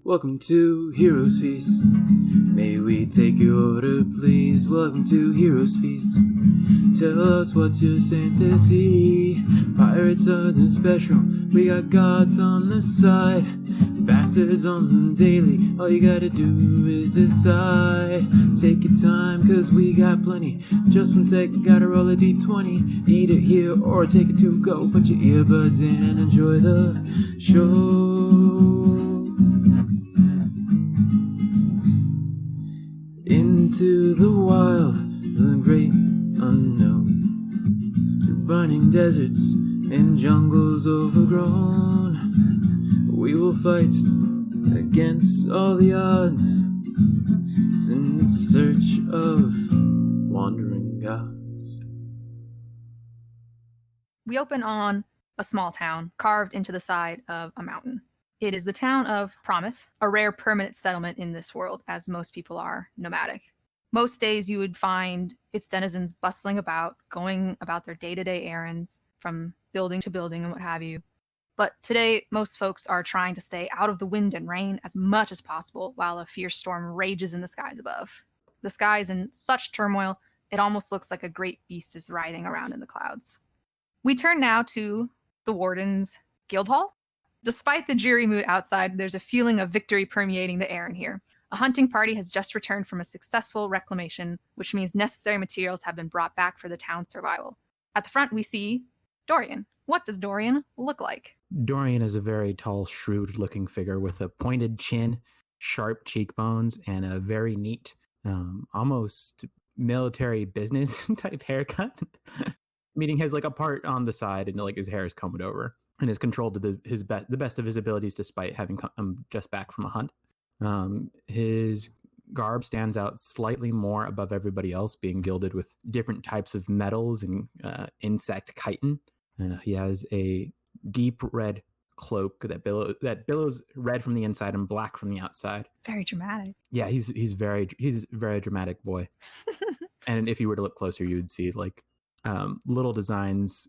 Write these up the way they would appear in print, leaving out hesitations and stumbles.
Welcome to Heroes Feast. May we take your order, please? Welcome to Heroes Feast. Tell us what's your fantasy. Pirates are the special. We got gods on the side. Bastards on the daily. All you gotta do is decide. Take your time, cause we got plenty. Just 1 sec, gotta roll a d20. Eat it here or take it to go. Put your earbuds in and enjoy the show. Into the wild, the great unknown, through burning deserts and jungles overgrown, we will fight against all the odds in search of wandering gods. We open on a small town carved into the side of a mountain. It is the town of Promise, a rare permanent settlement in this world, as most people are nomadic. Most days you would find its denizens bustling about, going about their day-to-day errands, from building to building and what have you. But today, most folks are trying to stay out of the wind and rain as much as possible while a fierce storm rages in the skies above. The sky is in such turmoil, it almost looks like a great beast is writhing around in the clouds. We turn now to the Warden's Guild Hall. Despite the dreary mood outside, there's a feeling of victory permeating the air in here. A hunting party has just returned from a successful reclamation, which means necessary materials have been brought back for the town's survival. At the front, we see Dorian. What does Dorian look like? Dorian is a very tall, shrewd-looking figure with a pointed chin, sharp cheekbones, and a very neat, almost military business type haircut. Meaning has like a part on the side and like his hair is combed over. And is controlled to the best of his abilities despite having come just back from a hunt. His garb stands out slightly more above everybody else, being gilded with different types of metals and insect chitin. He has a deep red cloak that billows red from the inside and black from the outside. Very dramatic. Yeah, he's a very dramatic boy. And if you were to look closer, you would see like little designs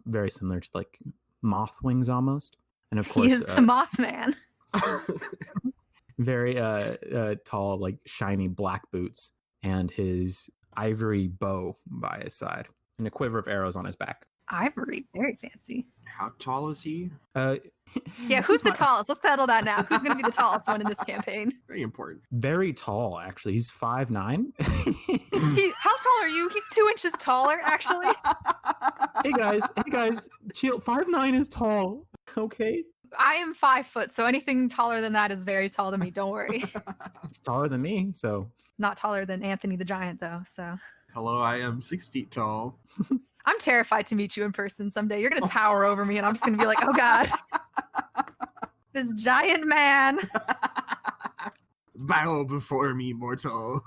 very similar to like moth wings almost. And of course he is the Mothman. Very tall, like shiny black boots, and his ivory bow by his side, and a quiver of arrows on his back. Ivory, very fancy. How tall is he? Yeah, who's the tallest? Let's settle that now. Who's going to be the tallest one in this campaign? Very important. Very tall, actually. He's 5'9". How tall are you? He's 2 inches taller, actually. Hey guys, chill. 5'9" is tall. Okay. I am 5 foot, so anything taller than that is very tall to me. Don't worry. It's taller than me, so. Not taller than Anthony the Giant, though, so. Hello, I am 6 feet tall. I'm terrified to meet you in person someday. You're going to tower over me, and I'm just going to be like, oh, God. This giant man. Bow before me, mortal.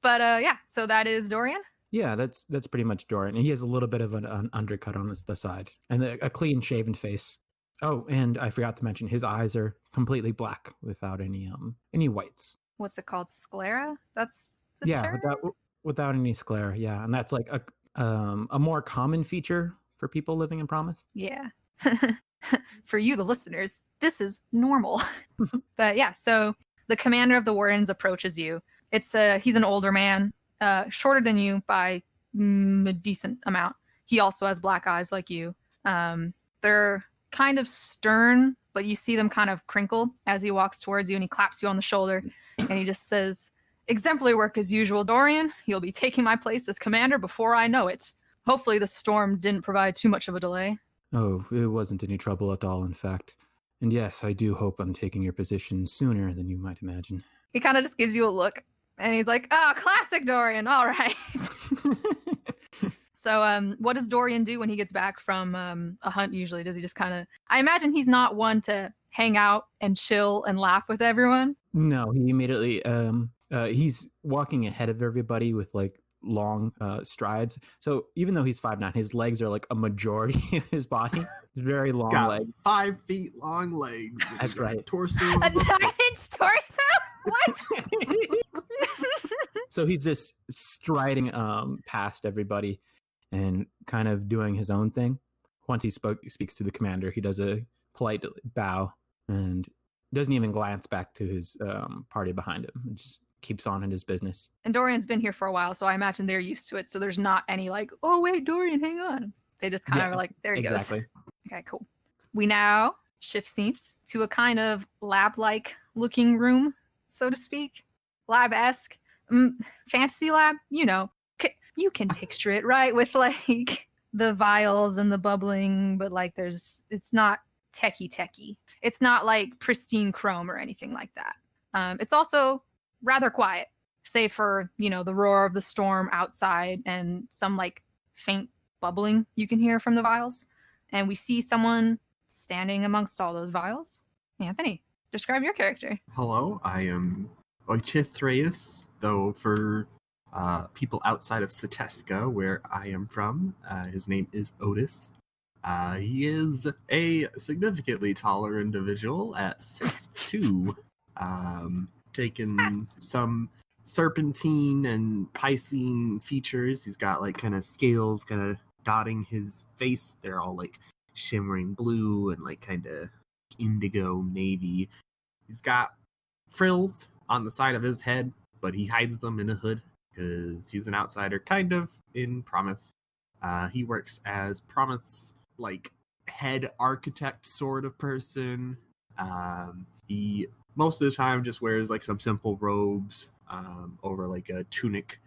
But, yeah, so that is Dorian? Yeah, that's pretty much Dorian. And he has a little bit of an undercut on the side, and a clean-shaven face. Oh, and I forgot to mention, his eyes are completely black without any whites. What's it called? Sclera? That's the term? Without any sclera, yeah. And that's like a more common feature for people living in Promise. Yeah. For you, the listeners, this is normal. But yeah, so the commander of the Wardens approaches you. He's an older man, shorter than you by a decent amount. He also has black eyes like you. They're kind of stern, but you see them kind of crinkle as he walks towards you, and he claps you on the shoulder, and he just says, "Exemplary work as usual, Dorian. You'll be taking my place as commander before I know it. Hopefully the storm didn't provide too much of a delay." Oh, it wasn't any trouble at all, in fact. And yes, I do hope I'm taking your position sooner than you might imagine. He kind of just gives you a look, and he's like, "Oh, classic Dorian, all right." So what does Dorian do when he gets back from a hunt usually? Does he just kind of... I imagine he's not one to hang out and chill and laugh with everyone. No, he immediately... he's walking ahead of everybody with like long strides. So even though he's 5'9", his legs are like a majority of his body. Very long legs. 5 feet long legs. That's right. Torso. A 9-inch torso? What? So he's just striding past everybody and kind of doing his own thing. Once he speaks to the commander, he does a polite bow and Doesn't even glance back to his party behind him. Just keeps on in his business. And Dorian's been here for a while, so I imagine they're used to it. So there's not any like, oh wait, Dorian, hang on. They just kind of are like, there he goes. Okay, cool. We now shift scenes to a kind of lab-like looking room, so to speak. Lab-esque. Fantasy lab, you know. You can picture it, right? With like the vials and the bubbling, but like it's not techie. It's not like pristine chrome or anything like that. It's also rather quiet, save for, you know, the roar of the storm outside and some like faint bubbling you can hear from the vials. And we see someone standing amongst all those vials. Anthony, describe your character. Hello, I am Oitithreus, though for people outside of Seteska, where I am from, his name is Otis. He is a significantly taller individual at 6'2", taking some serpentine and piscine features. He's got like kind of scales kind of dotting his face. They're all like shimmering blue and like kind of indigo navy. He's got frills on the side of his head, but he hides them in a hood because he's an outsider kind of in Promise. He works as Promise like head architect sort of person. He most of the time just wears like some simple robes over like a tunic,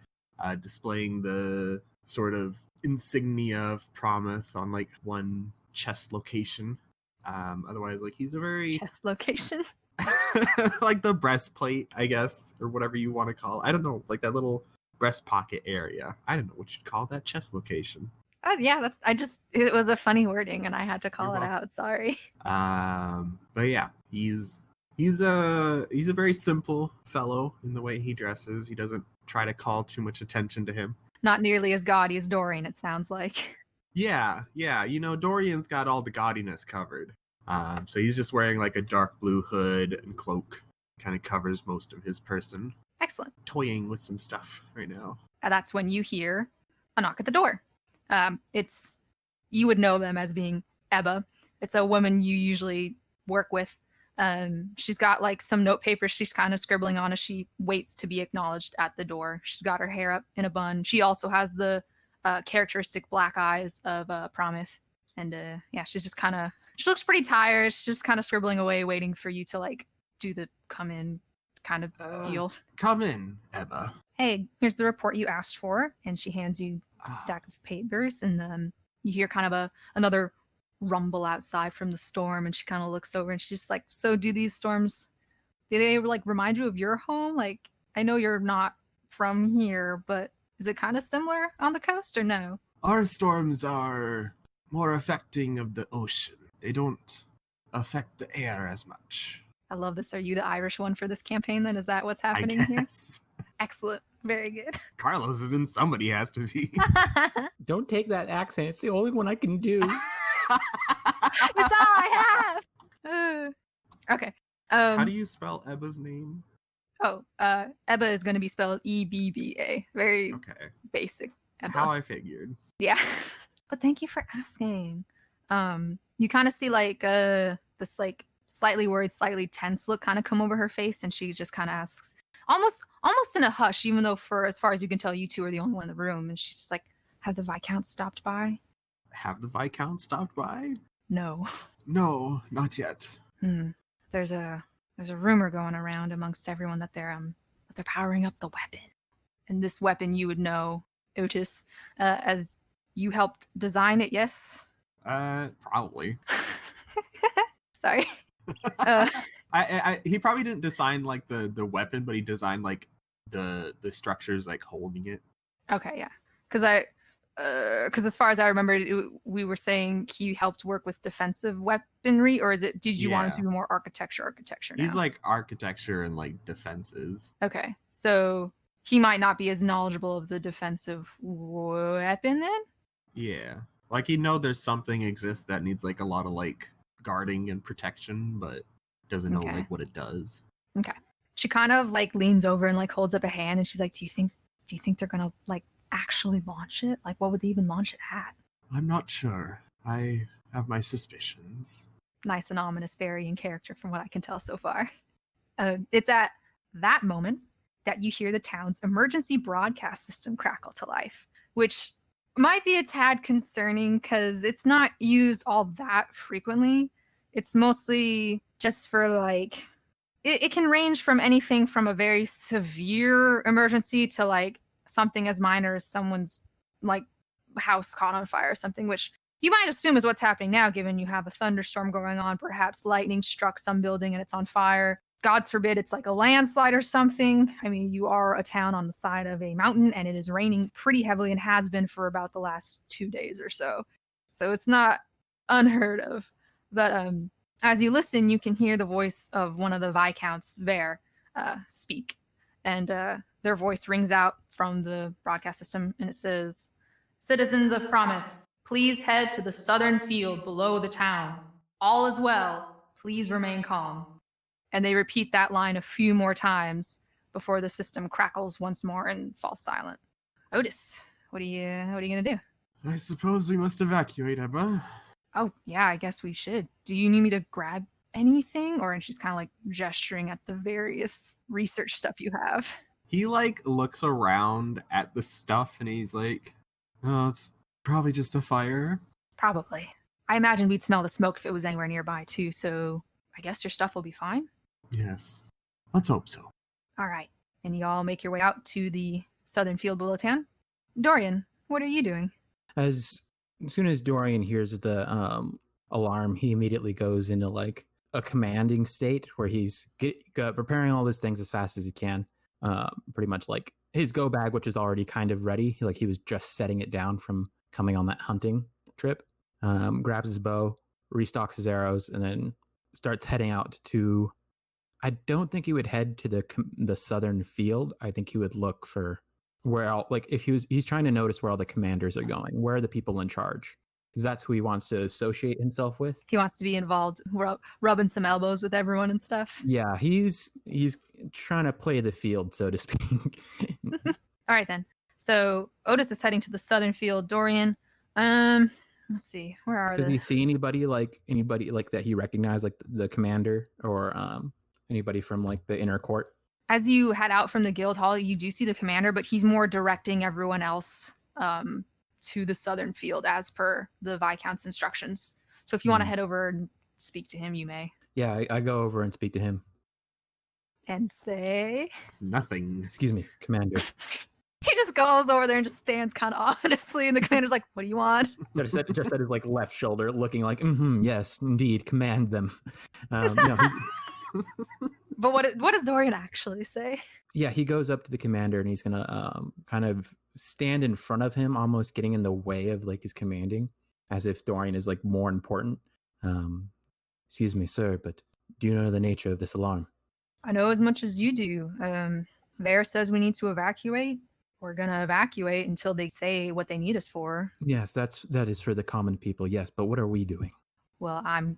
displaying the sort of insignia of Promise on like one chest location. Otherwise, like he's a very Chest location. like the breastplate, I guess, or whatever you want to call it. I don't know, like that little breast pocket area. I don't know what you'd call that chest location. Yeah, it was a funny wording and I had to call it out. Sorry. But yeah, he's a very simple fellow in the way he dresses. He doesn't try to call too much attention to him. Not nearly as gaudy as Dorian, it sounds like. Yeah. You know, Dorian's got all the gaudiness covered. So he's just wearing like a dark blue hood and cloak. Kind of covers most of his person. Excellent. Toying with some stuff right now. That's when you hear a knock at the door. You would know them as being Ebba. It's a woman you usually work with. She's got like some note paper she's kind of scribbling on as she waits to be acknowledged at the door. She's got her hair up in a bun. She also has the characteristic black eyes of Promise. And she's just kind of, she looks pretty tired. She's just kind of scribbling away, waiting for you to like do the come in kind of deal. Come in, Ebba. Hey, here's the report you asked for. And she hands you a stack of papers. And you hear kind of another rumble outside from the storm. And she kind of looks over and she's just like, so do these storms, do they like remind you of your home? Like, I know you're not from here, but is it kind of similar on the coast or no? Our storms are more affecting of the ocean. They don't affect the air as much. I love this. Are you the Irish one for this campaign then? Is that what's happening here? Excellent. Very good. Carlos is in, somebody has to be. Don't take that accent. It's the only one I can do. It's all I have. Okay. How do you spell Ebba's name? Ebba is going to be spelled E-B-B-A. Very basic. Ebba. How I figured. Yeah. But thank you for asking. You kind of see like this like slightly worried, slightly tense look kind of come over her face, and she just kind of asks, almost in a hush, even though for as far as you can tell, you two are the only one in the room, and she's just like, "Have the Viscounts stopped by?" Have the Viscounts stopped by? No. No, not yet. There's a rumor going around amongst everyone that they're powering up the weapon, and this weapon you would know, Otis, as you helped design it. Yes. Probably. Sorry. He probably didn't design like the weapon, but he designed like the structures like holding it. Okay, yeah. Because as far as I remember, we were saying he helped work with defensive weaponry, or did you want it to be more architecture now? He's like architecture and like defenses. Okay, so he might not be as knowledgeable of the defensive weapon then? Yeah. Like he'd know there's something exists that needs like a lot of like guarding and protection, but doesn't know like what it does. Okay. She kind of like leans over and like holds up a hand and she's like, Do you think they're gonna like actually launch it? Like what would they even launch it at? I'm not sure. I have my suspicions. Nice and ominous fairy in character from what I can tell so far. It's at that moment that you hear the town's emergency broadcast system crackle to life, which might be a tad concerning because it's not used all that frequently. It's mostly just for like, it can range from anything from a very severe emergency to like something as minor as someone's like house caught on fire or something, which you might assume is what's happening now, given you have a thunderstorm going on, perhaps lightning struck some building and it's on fire. God forbid it's like a landslide or something. I mean, you are a town on the side of a mountain and it is raining pretty heavily and has been for about the last 2 days or so. So it's not unheard of. But as you listen, you can hear the voice of one of the Viscounts, Vare, speak. And their voice rings out from the broadcast system and it says, "Citizens of Promise, please head to the southern field below the town. All is well. Please remain calm." And they repeat that line a few more times before the system crackles once more and falls silent. Otis, what are you gonna do? I suppose we must evacuate, Emma. Oh yeah, I guess we should. Do you need me to grab anything? Or and she's kind of like gesturing at the various research stuff you have. He like looks around at the stuff and he's like, "Oh, it's probably just a fire." Probably. I imagine we'd smell the smoke if it was anywhere nearby too, so I guess your stuff will be fine. Yes. Let's hope so. All right. And y'all make your way out to the southern field below town. Dorian, what are you doing? As soon as Dorian hears the alarm, he immediately goes into like a commanding state where he's preparing all these things as fast as he can. Pretty much like his go bag, which is already kind of ready. Like he was just setting it down from coming on that hunting trip. Grabs his bow, restocks his arrows, and then starts heading out to. I don't think he would head to the southern field. I think he would look for where all, like if he's trying to notice where all the commanders are going, where are the people in charge, because that's who he wants to associate himself with. He wants to be involved, rubbing some elbows with everyone and stuff. Yeah, he's trying to play the field, so to speak. All right then. So Otis is heading to the southern field. Dorian, let's see, where are Does he see anybody like that he recognized, like the commander or anybody from like the inner court? As you head out from the guild hall, you do see the commander, but he's more directing everyone else to the southern field as per the Viscount's instructions. So if you want to head over and speak to him, you may. Yeah, I go over and speak to him. And say... Nothing. Excuse me, commander. He just goes over there and just stands kind of ominously, and the commander's like, "What do you want?" Just at his like left shoulder, looking like, yes, indeed, command them. But what does Dorian actually say? Yeah, he goes up to the commander and he's gonna kind of stand in front of him, almost getting in the way of like his commanding, as if Dorian is like more important. Excuse me, sir, but do you know the nature of this alarm? I know as much as you do. Vare says we need to evacuate. We're gonna evacuate until they say what they need us for. Yes, that is for the common people. Yes, but what are we doing? Well, I'm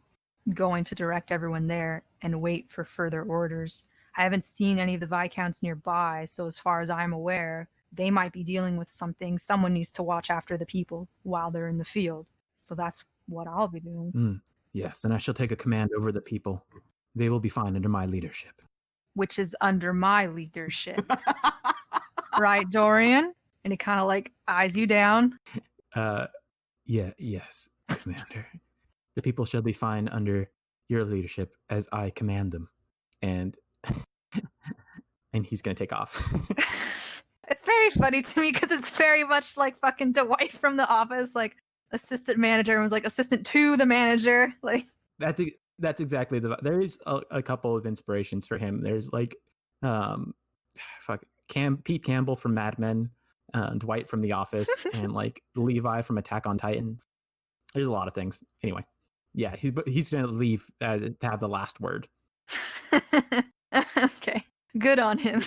going to direct everyone there and wait for further orders. I haven't seen any of the Viscounts nearby, so as far as I'm aware, they might be dealing with something. Someone needs to watch after the people while they're in the field. So that's what I'll be doing. Yes, and I shall take a command over the people. They will be fine under my leadership. Which is under my leadership. Right, Dorian? And he kind of like eyes you down. Yes, commander. The people shall be fine under your leadership as I command them. And he's going to take off. It's very funny to me because it's very much like fucking Dwight from The Office, like assistant manager, and was like assistant to the manager. Like that's exactly there's a couple of inspirations for him. There's like Pete Campbell from Mad Men, Dwight from The Office, and like Levi from Attack on Titan. There's a lot of things. Anyway, yeah, he's going to leave to have the last word. Okay, good on him.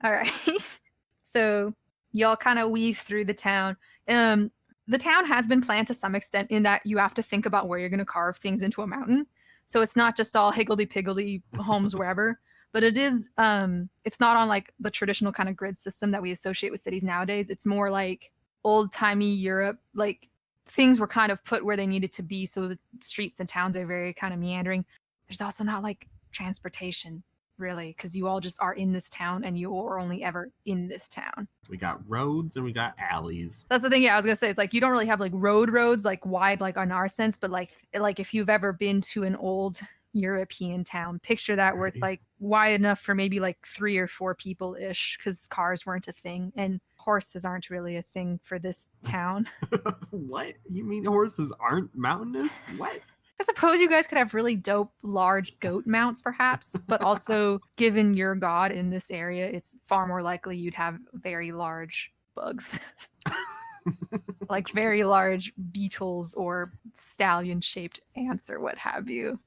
All right. So y'all kind of weave through the town. The town has been planned to some extent in that you have to think about where you're going to carve things into a mountain. So it's not just all higgledy-piggledy homes wherever, but it is, it's not on like the traditional kind of grid system that we associate with cities nowadays. It's more like old-timey Europe, like things were kind of put where they needed to be, so the streets and towns are very kind of meandering. There's also not like transportation, really, because you all just are in this town and you are only ever in this town. We got roads and we got alleys. That's the thing. Yeah, I was gonna say, it's like you don't really have like roads like wide like on our sense, but like if you've ever been to an old European town, picture that, where it's like wide enough for maybe like 3 or 4 people ish, because cars weren't a thing and horses aren't really a thing for this town. What? You mean horses aren't mountainous? What? I suppose you guys could have really dope large goat mounts perhaps, but also given your god in this area, it's far more likely you'd have very large bugs. Like very large beetles or stallion shaped ants or what have you.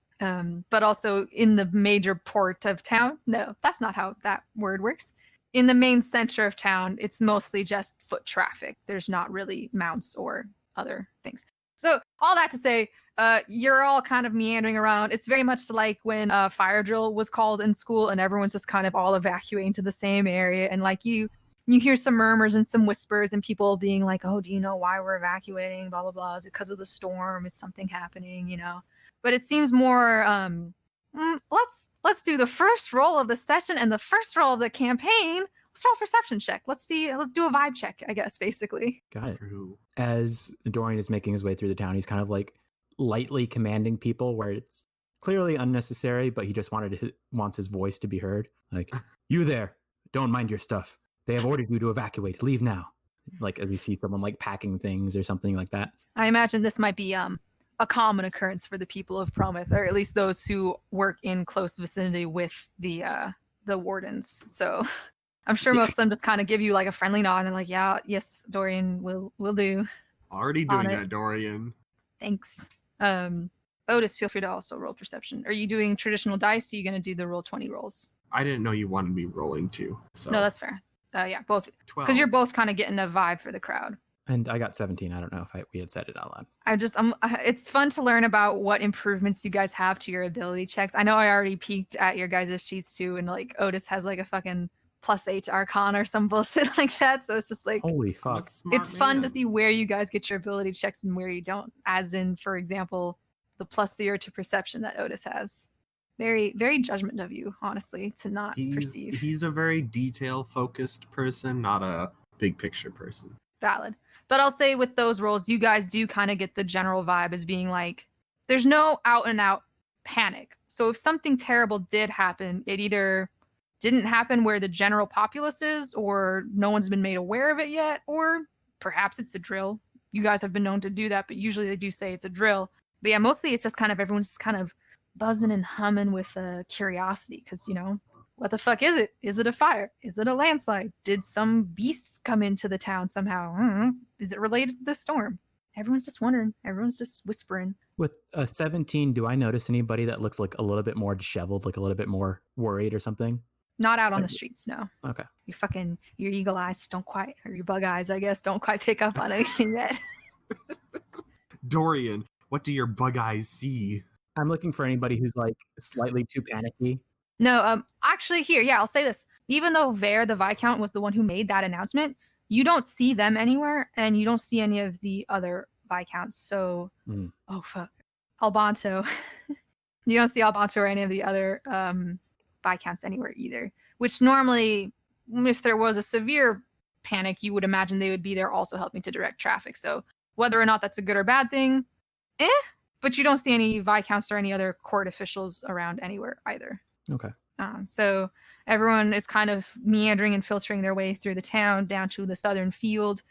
But also in the major port of town, no, that's not how that word works. In the main center of town, it's mostly just foot traffic. There's not really mounts or other things. So all that to say, you're all kind of meandering around. It's very much like when fire drill was called in school and everyone's just kind of all evacuating to the same area. And like you hear some murmurs and some whispers and people being like, oh, do you know why we're evacuating? Blah, blah, blah. Is it because of the storm? Is something happening? You know? But it seems more, let's do the first roll of the session and the first roll of the campaign. Let's roll a perception check. Let's do a vibe check, I guess, basically. Got it. True. As Dorian is making his way through the town, he's kind of like lightly commanding people where it's clearly unnecessary, but he just wants his voice to be heard. Like, you there, don't mind your stuff. They have ordered you to evacuate. Leave now. Like as you see someone like packing things or something like that. I imagine this might be a common occurrence for the people of Prometh, or at least those who work in close vicinity with the wardens. So I'm sure most of them just kind of give you like a friendly nod and like, yeah, yes, Dorian, will do. Already doing that, Dorian. Thanks. Otis, feel free to also roll perception. Are you doing traditional dice? Or are you going to do the roll 20 rolls? I didn't know you wanted me rolling too. So. No, that's fair. Yeah, both. 12. Because you're both kind of getting a vibe for the crowd. And I got 17. I don't know if we had said it out loud. It's fun to learn about what improvements you guys have to your ability checks. I know I already peeked at your guys' sheets too, and like Otis has like a fucking +8 Arcana or some bullshit like that. So it's just like, holy fuck. It's fun to see where you guys get your ability checks and where you don't. As in, for example, the +0 to perception that Otis has. Very, very judgment of you, honestly, to not perceive. He's a very detail-focused person, not a big picture person. Valid. But I'll say with those roles, you guys do kind of get the general vibe as being like, there's no out-and-out panic. So if something terrible did happen, it either didn't happen where the general populace is, or no one's been made aware of it yet, or perhaps it's a drill. You guys have been known to do that, but usually they do say it's a drill. But yeah, mostly it's just kind of everyone's just kind of buzzing and humming with curiosity, because, you know, what the fuck is it? Is it a fire? Is it a landslide? Did some beast come into the town somehow? I don't know. Is it related to the storm? Everyone's just wondering. Everyone's just whispering. With a 17, do I notice anybody that looks like a little bit more disheveled, like a little bit more worried or something? Not out on the streets, no. Okay. Your eagle eyes don't quite, or your bug eyes, I guess, don't quite pick up on anything yet. Dorian, what do your bug eyes see? I'm looking for anybody who's like slightly too panicky. No, actually here, yeah, I'll say this. Even though Vare, the Viscount, was the one who made that announcement, you don't see them anywhere, and you don't see any of the other Viscounts. So, oh fuck. Albanto. You don't see Albanto or any of the other Viscounts anywhere either. Which normally, if there was a severe panic, you would imagine they would be there also helping to direct traffic. So whether or not that's a good or bad thing, but you don't see any Viscounts or any other court officials around anywhere either. Okay. So everyone is kind of meandering and filtering their way through the town down to the southern field.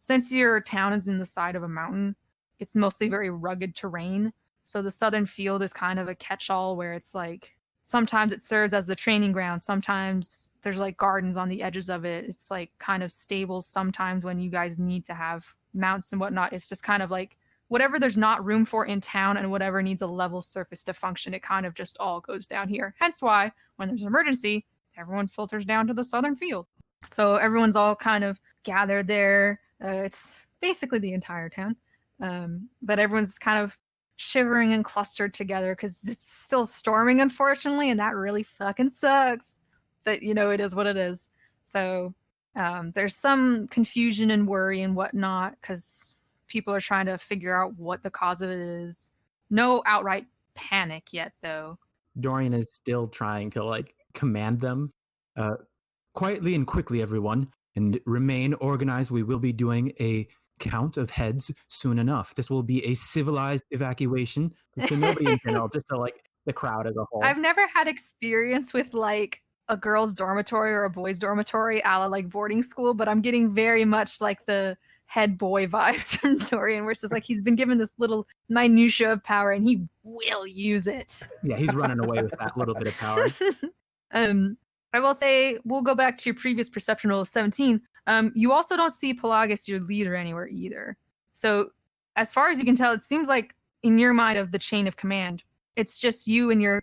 Since your town is in the side of a mountain, it's mostly very rugged terrain. So the southern field is kind of a catch-all where it's like, sometimes it serves as the training ground. Sometimes there's like gardens on the edges of it. It's like kind of stables sometimes when you guys need to have mounts and whatnot. It's just kind of like, whatever there's not room for in town and whatever needs a level surface to function, it kind of just all goes down here. Hence why, when there's an emergency, everyone filters down to the southern field. So everyone's all kind of gathered there. It's basically the entire town. But everyone's kind of shivering and clustered together because it's still storming, unfortunately, and that really fucking sucks. But, you know, it is what it is. So there's some confusion and worry and whatnot because people are trying to figure out what the cause of it is. No outright panic yet, though. Dorian is still trying to like command them. Quietly and quickly, everyone, and remain organized. We will be doing a count of heads soon enough. This will be a civilized evacuation. To nobody in general, just to like the crowd as a whole. I've never had experience with like a girls' dormitory or a boys' dormitory, a la like boarding school, but I'm getting very much like the head boy vibes from Dorian, where it's just like he's been given this little minutia of power and he will use it. Yeah, he's running away with that little bit of power. I will say, we'll go back to your previous perception roll of 17. You also don't see Pelagus, your leader, anywhere either. So, as far as you can tell, it seems like in your mind of the chain of command, it's just you and your,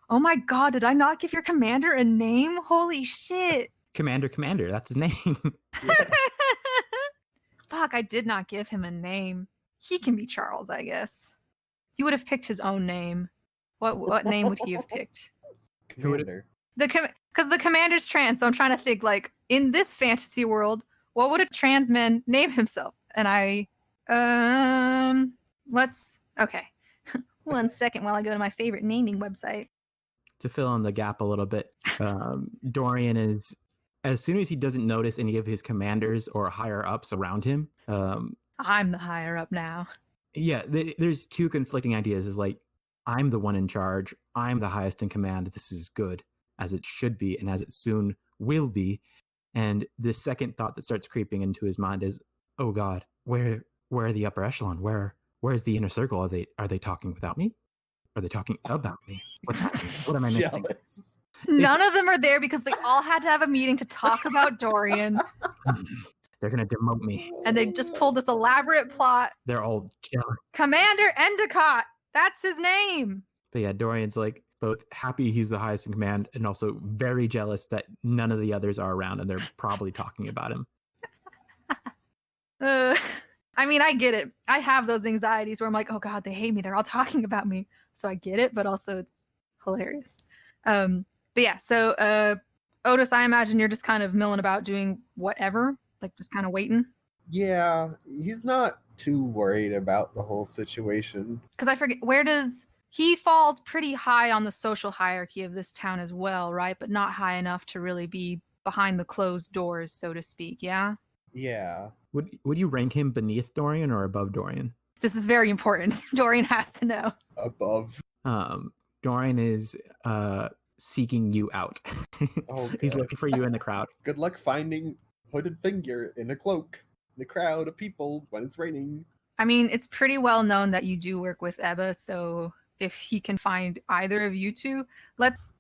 oh my god, did I not give your commander a name? Holy shit. Commander, that's his name. Fuck, I did not give him a name. He can be Charles, I guess. He would have picked his own name. What name would he have picked? Commander. Because the commander's trans, so I'm trying to think, like, in this fantasy world, what would a trans man name himself? And okay. 1 second while I go to my favorite naming website. To fill in the gap a little bit, Dorian is, as soon as he doesn't notice any of his commanders or higher ups around him. I'm the higher up now. Yeah, there's two conflicting ideas. Is like, I'm the one in charge. I'm the highest in command. This is good, as it should be, and as it soon will be. And the second thought that starts creeping into his mind is, oh God, where are the upper echelon? Where's the inner circle? Are they talking without me? Are they talking about me? What's happening? What am I missing? Jealous. None of them are there because they all had to have a meeting to talk about Dorian. They're going to demote me. And they just pulled this elaborate plot. They're all jealous. Commander Endicott. That's his name. But yeah, Dorian's like both happy he's the highest in command and also very jealous that none of the others are around and they're probably talking about him. I mean, I get it. I have those anxieties where I'm like, oh God, they hate me. They're all talking about me. So I get it, but also it's hilarious. But yeah, so Otis, I imagine you're just kind of milling about doing whatever, like just kind of waiting. Yeah, he's not too worried about the whole situation. Because I forget, he falls pretty high on the social hierarchy of this town as well, right? But not high enough to really be behind the closed doors, so to speak, yeah? Yeah. Would you rank him beneath Dorian or above Dorian? This is very important. Dorian has to know. Above. Dorian is seeking you out. Oh, he's looking for you in the crowd. Good luck finding hooded figure in a cloak in a crowd of people when it's raining. I mean, it's pretty well known that you do work with Ebba, so if he can find either of you two, let's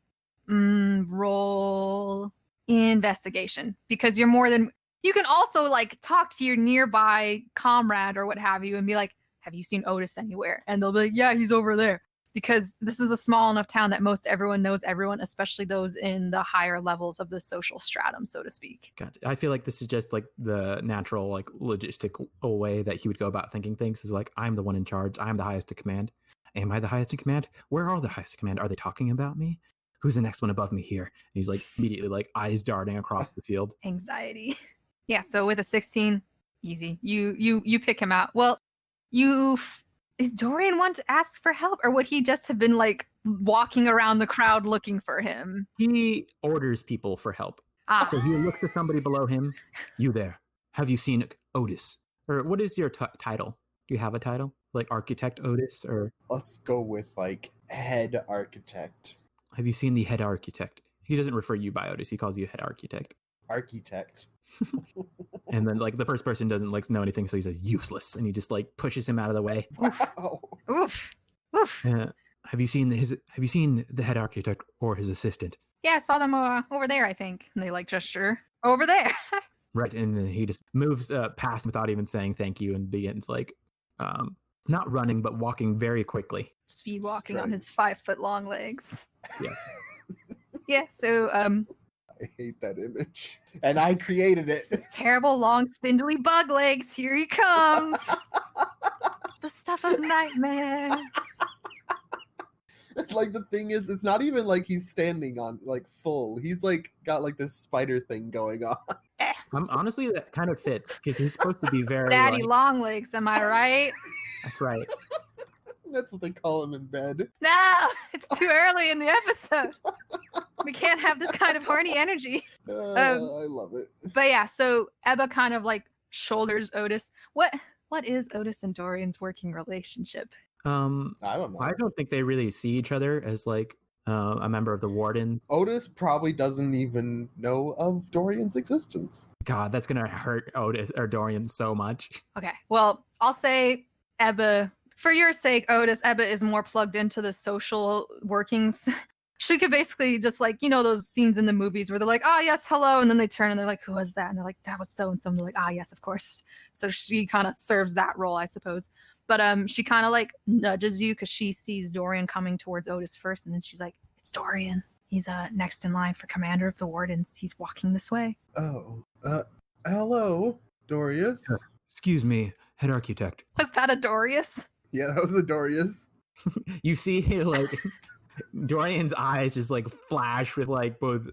roll investigation, because you're more than... You can also like talk to your nearby comrade or what have you and be like, have you seen Otis anywhere? And they'll be like, yeah, he's over there. Because this is a small enough town that most everyone knows everyone, especially those in the higher levels of the social stratum, so to speak. God, I feel like this is just like the natural, like logistical way that he would go about thinking things is like, I'm the one in charge. I'm the highest in command. Am I the highest in command? Where are the highest in command? Are they talking about me? Who's the next one above me here? And he's like immediately like eyes darting across the field. Anxiety. Yeah, so with a 16, easy. You pick him out. Well, is Dorian one to ask for help, or would he just have been like walking around the crowd looking for him? He orders people for help. So he looks to somebody below him. You there? Have you seen Otis? Or what is your title? Do you have a title? Like Architect Otis, or? Let's go with like head architect. Have you seen the head architect? He doesn't refer you by Otis. He calls you head architect. Architect. And then like the first person doesn't like know anything, so he says useless, and he just like pushes him out of the way. Wow. Oof. Have you seen the head architect or his assistant? Yeah, I saw them over there, I think. And they like gesture over there. Right, and then he just moves past without even saying thank you and begins like not running but walking very quickly. Speed walking on his 5-foot-long legs. Yes. Yeah, so I hate that image. And I created it. This terrible, long, spindly bug legs. Here he comes. The stuff of nightmares. Like the thing is, it's not even like he's standing on like full. He's like got like this spider thing going on. Honestly, that kind of fits because he's supposed to be very Daddy like, Longlegs, am I right? that's right. That's what they call him in bed. No, it's too early in the episode. We can't have this kind of horny energy. I love it. But yeah, so Ebba kind of like shoulders Otis. What is Otis and Dorian's working relationship? I don't know. I don't think they really see each other as like a member of the Wardens. Otis probably doesn't even know of Dorian's existence. God, that's gonna hurt Otis or Dorian so much. Okay, well, I'll say Ebba, for your sake, Otis, Ebba is more plugged into the social workings. She could basically just like, you know, those scenes in the movies where they're like, oh, yes, hello. And then they turn and they're like, who was that? And they're like, that was so-and-so. And they're like, ah, yes, of course. So she kind of serves that role, I suppose. But she kind of like nudges you because she sees Dorian coming towards Otis first. And then she's like, it's Dorian. He's next in line for commander of the Wardens. He's walking this way. Oh, hello, Dorius. Excuse me, head architect. Was that a Dorius? Yeah, that was a Dorius. You see, like, Dorian's eyes just like flash with like both.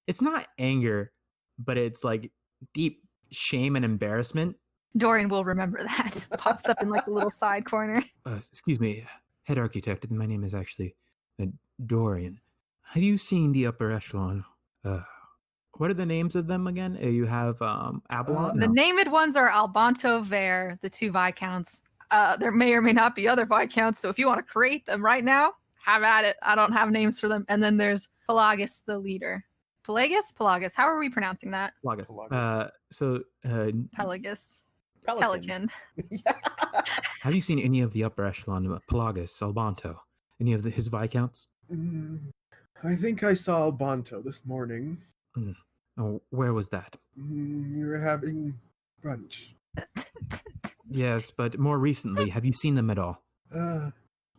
It's not anger, but it's like deep shame and embarrassment. Dorian will remember that. Pops up in like a little side corner. Excuse me, head architect. My name is actually Dorian. Have you seen the upper echelon? What are the names of them again? You have Avalon? The named ones are Albanto Vare, the two Viscounts. There may or may not be other Viscounts, so if you want to create them right now, have at it. I don't have names for them. And then there's Pelagus, the leader. Pelagus? How are we pronouncing that? Pelagus. Pelagus. Pelican. Pelican. Have you seen any of the upper echelon? Pelagus, Albanto? Any of his Viscounts? I think I saw Albanto this morning. Oh, where was that? We were having brunch. Yes, but more recently, have you seen them at all?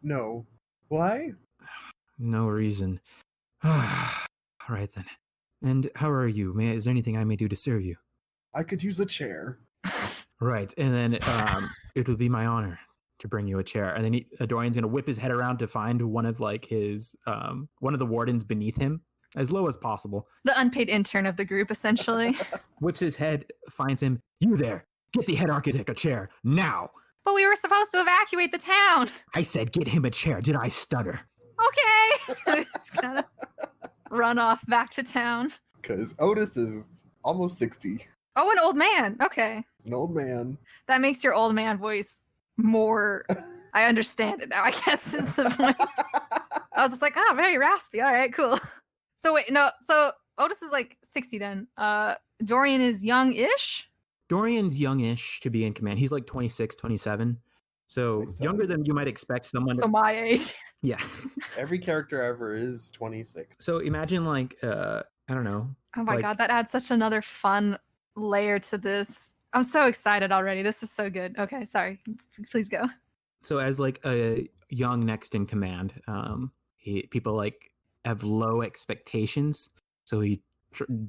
No. Why? No reason. All right then. And how are you? Is there anything I may do to serve you? I could use a chair. Right, and then it would be my honor to bring you a chair. And then Dorian's gonna whip his head around to find one of like his one of the wardens beneath him, as low as possible. The unpaid intern of the group, essentially. Whips his head, finds him. You there? Get the head architect a chair now. But we were supposed to evacuate the town. I said get him a chair. Did I stutter? Okay. Just gotta run off back to town. Because Otis is almost 60. Oh, an old man. Okay. He's an old man. That makes your old man voice more... I understand it now, I guess, is the point. I was just like, oh, very raspy. All right, cool. So wait, no. So Otis is like 60 then. Dorian is young-ish? Dorian's youngish to be in command. He's like 26, 27. So 27. younger than you might expect someone. So my age. Yeah. Every character ever is 26. So imagine like, I don't know. Oh my like, God, that adds such another fun layer to this. I'm so excited already. This is so good. Okay, sorry. Please go. So as like a young next in command, people like have low expectations. So he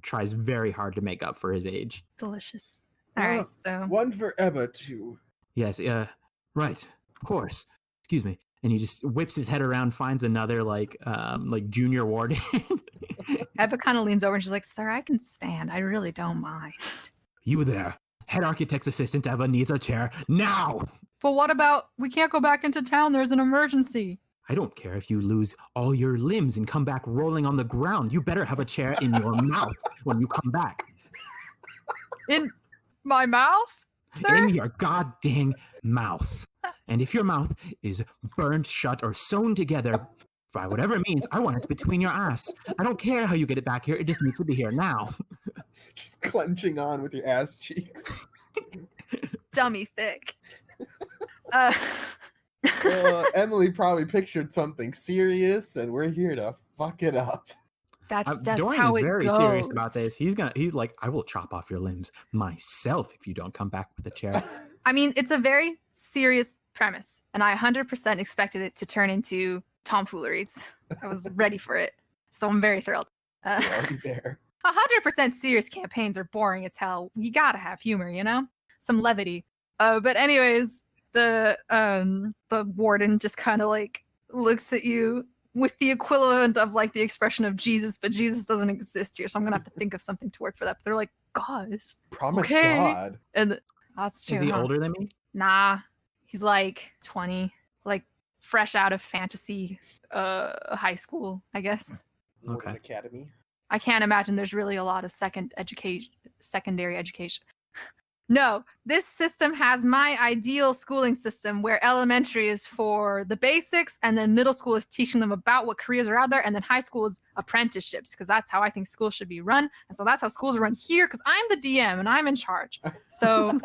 tries very hard to make up for his age. Delicious. All right, so One for Ebba, too. Yes, right, of course. Excuse me. And he just whips his head around, finds another like junior warden. Ebba kind of leans over and she's like, "Sir, I can stand. I really don't mind." You there. Head architect's assistant Eva needs a chair now. But what about, we can't go back into town. There's an emergency. I don't care if you lose all your limbs and come back rolling on the ground. You better have a chair in your mouth when you come back. In my mouth, sir? In your goddamn mouth. And if your mouth is burned shut or sewn together, by whatever it means, I want it between your ass. I don't care how you get it back here. It just needs to be here now. Just clenching on with your ass cheeks. Dummy thick. Emily probably pictured something serious, and we're here to fuck it up. That's Dorian how is it very goes. serious about this. He's like, I will chop off your limbs myself if you don't come back with a chair. I mean, it's a very serious premise, and I 100% expected it to turn into tomfooleries. I was ready for it, so I'm very thrilled. We're already there. 100% serious campaigns are boring as hell. You gotta have humor, you know? Some levity. But anyways, the warden just kind of like looks at you with the equivalent of like the expression of Jesus, but Jesus doesn't exist here, so I'm gonna have to think of something to work for that. But they're like, guys. Promise Okay. God. And that's true. Is he huh? older than me? Nah, he's like 20, like fresh out of fantasy high school, I guess. Warden Okay. Academy. I can't imagine there's really a lot of secondary education. No, this system has my ideal schooling system where elementary is for the basics and then middle school is teaching them about what careers are out there and then high school is apprenticeships because that's how I think schools should be run. And so that's how schools are run here because I'm the DM and I'm in charge. So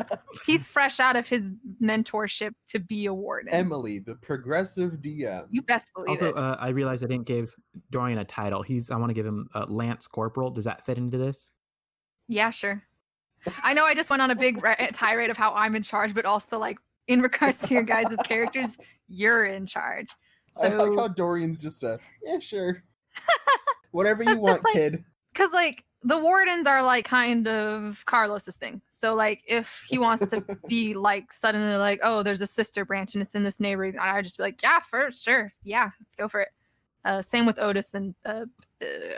he's fresh out of his mentorship to be a warden. Emily, the progressive DM. You best believe Also, it. I realized I didn't give Dorian a title. I want to give him Lance Corporal. Does that fit into this? Yeah, sure. I know I just went on a big tirade of how I'm in charge, but also like in regards to your guys' characters, you're in charge. So I like how Dorian's just yeah, sure. Whatever you That's want, just like- kid. because like the wardens are like kind of Carlos's thing. So like if he wants to be like suddenly like, oh, there's a sister branch and it's in this neighborhood, I just be like, yeah, for sure, yeah, go for it. Same with Otis and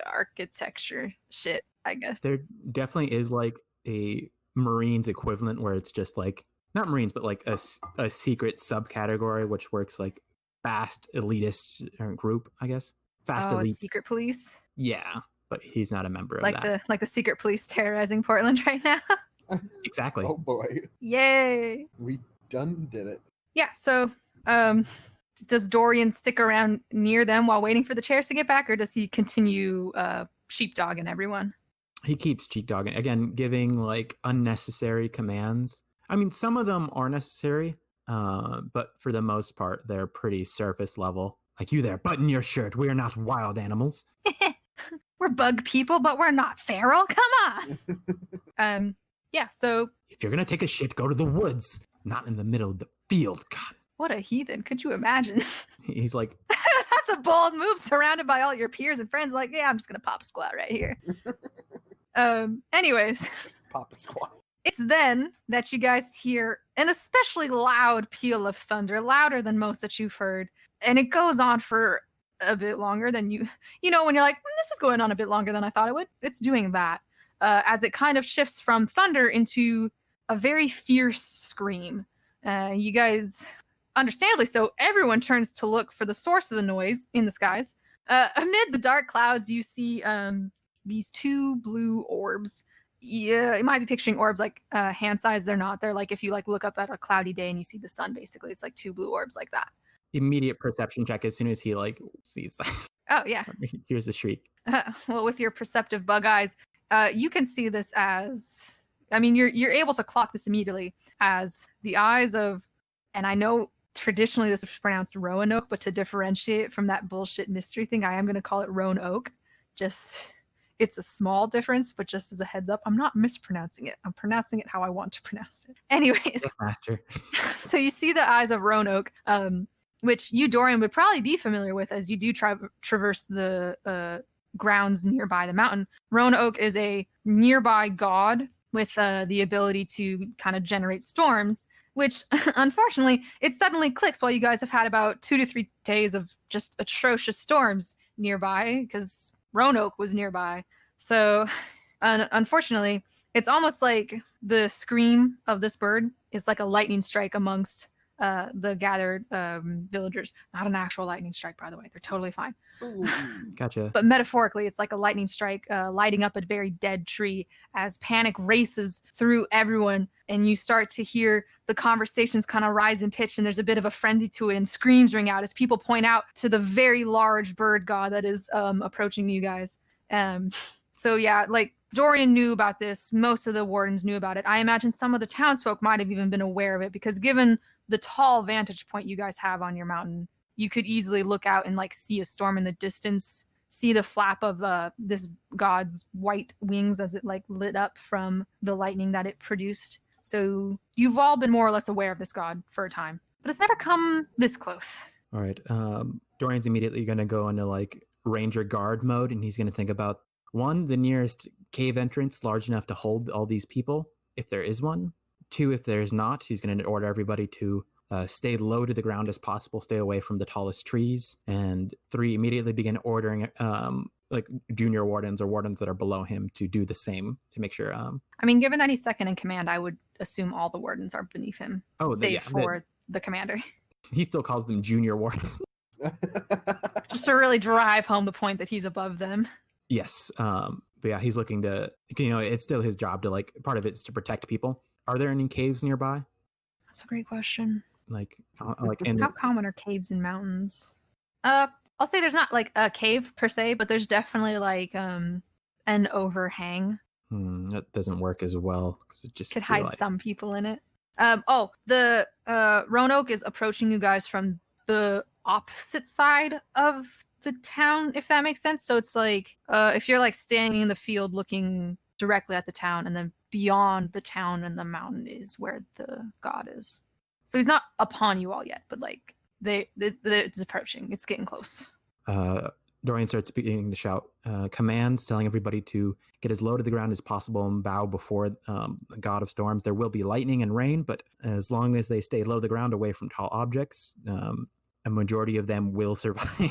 architecture shit, I guess. There definitely is like a Marines equivalent where it's just like, not Marines, but like a secret subcategory which works like fast elitist group, I guess. Fast elite. Secret police. Yeah, but he's not a member of Like that. the secret police terrorizing Portland right now. Exactly. Oh boy, Yay. we done did it. Yeah, so does Dorian stick around near them while waiting for the chairs to get back, or does he continue sheepdogging everyone? He keeps cheek dogging again, giving like unnecessary commands. I mean, some of them are necessary, but for the most part, they're pretty surface level. Like, you there, button your shirt. We are not wild animals. We're bug people, but we're not feral. Come on. Yeah. So If you're gonna take a shit, go to the woods, not in the middle of the field. God, what a heathen! Could you imagine? he's like, That's a bold move, surrounded by all your peers and friends. Like, yeah, I'm just gonna pop a squat right here. Anyways. Papa Squad. It's then that you guys hear an especially loud peal of thunder, louder than most that you've heard. And it goes on for a bit longer than you know, when you're like, this is going on a bit longer than I thought it would. It's doing that as it kind of shifts from thunder into a very fierce scream. You guys, understandably so, everyone turns to look for the source of the noise in the skies. Amid the dark clouds, you see these two blue orbs. Yeah, you might be picturing orbs like hand size. They're not. They're like if you like look up at a cloudy day and you see the sun, basically. It's like two blue orbs like that. immediate perception check as soon as he like sees that. Oh, yeah. Here's the shriek. Well, with your perceptive bug eyes, you can see this as, I mean, you're able to clock this immediately as the eyes of, and I know traditionally this is pronounced Roanoke, but to differentiate from that bullshit mystery thing, I am going to call it Roanoke. Just, it's a small difference, but just as a heads up, I'm not mispronouncing it. I'm pronouncing it how I want to pronounce it. Anyways, Yes, master. so you see the eyes of Roanoke, which you, Dorian, would probably be familiar with as you do traverse the grounds nearby the mountain. Roanoke is a nearby god with the ability to kind of generate storms, which unfortunately, it suddenly clicks while you guys have had about 2 to 3 days of just atrocious storms nearby because Roanoke was nearby. So unfortunately, it's almost like the scream of this bird is like a lightning strike amongst the gathered villagers. Not an actual lightning strike, by the way. They're totally fine. Ooh. Gotcha. But metaphorically, it's like a lightning strike lighting up a very dead tree as panic races through everyone. And you start to hear the conversations kind of rise in pitch, and there's a bit of a frenzy to it, and screams ring out as people point out to the very large bird god that is approaching you guys. So yeah, like Dorian knew about this. Most of the wardens knew about it. I imagine some of the townsfolk might have even been aware of it because given the tall vantage point you guys have on your mountain, you could easily look out and like see a storm in the distance, see the flap of this god's white wings as it like lit up from the lightning that it produced. So you've all been more or less aware of this god for a time, but it's never come this close. All right. Dorian's immediately going to go into like ranger guard mode, and he's going to think about one, the nearest cave entrance large enough to hold all these people, if there is one. Two, if there's not, he's going to order everybody to stay low to the ground as possible, stay away from the tallest trees, and 3, immediately begin ordering like junior wardens or wardens that are below him to do the same to make sure. I mean, given that he's second in command, I would assume all the wardens are beneath him, save for the commander. He still calls them junior wardens. Just to really drive home the point that he's above them. Yes. But yeah, he's looking to, it's still his job to like, part of it is to protect people. Are there any caves nearby? That's a great question. Like How common are caves in mountains? I'll say there's not like a cave per se, but there's definitely like an overhang. That doesn't work as well because it just could hide some people in it. The Roanoke is approaching you guys from the opposite side of the town, if that makes sense. So it's like if you're like standing in the field looking directly at the town, and then beyond the town and the mountain is where the god is. So he's not upon you all yet, but like it's approaching. It's getting close. Dorian starts beginning to shout commands, telling everybody to get as low to the ground as possible and bow before the god of storms. There will be lightning and rain, but as long as they stay low to the ground, away from tall objects, a majority of them will survive.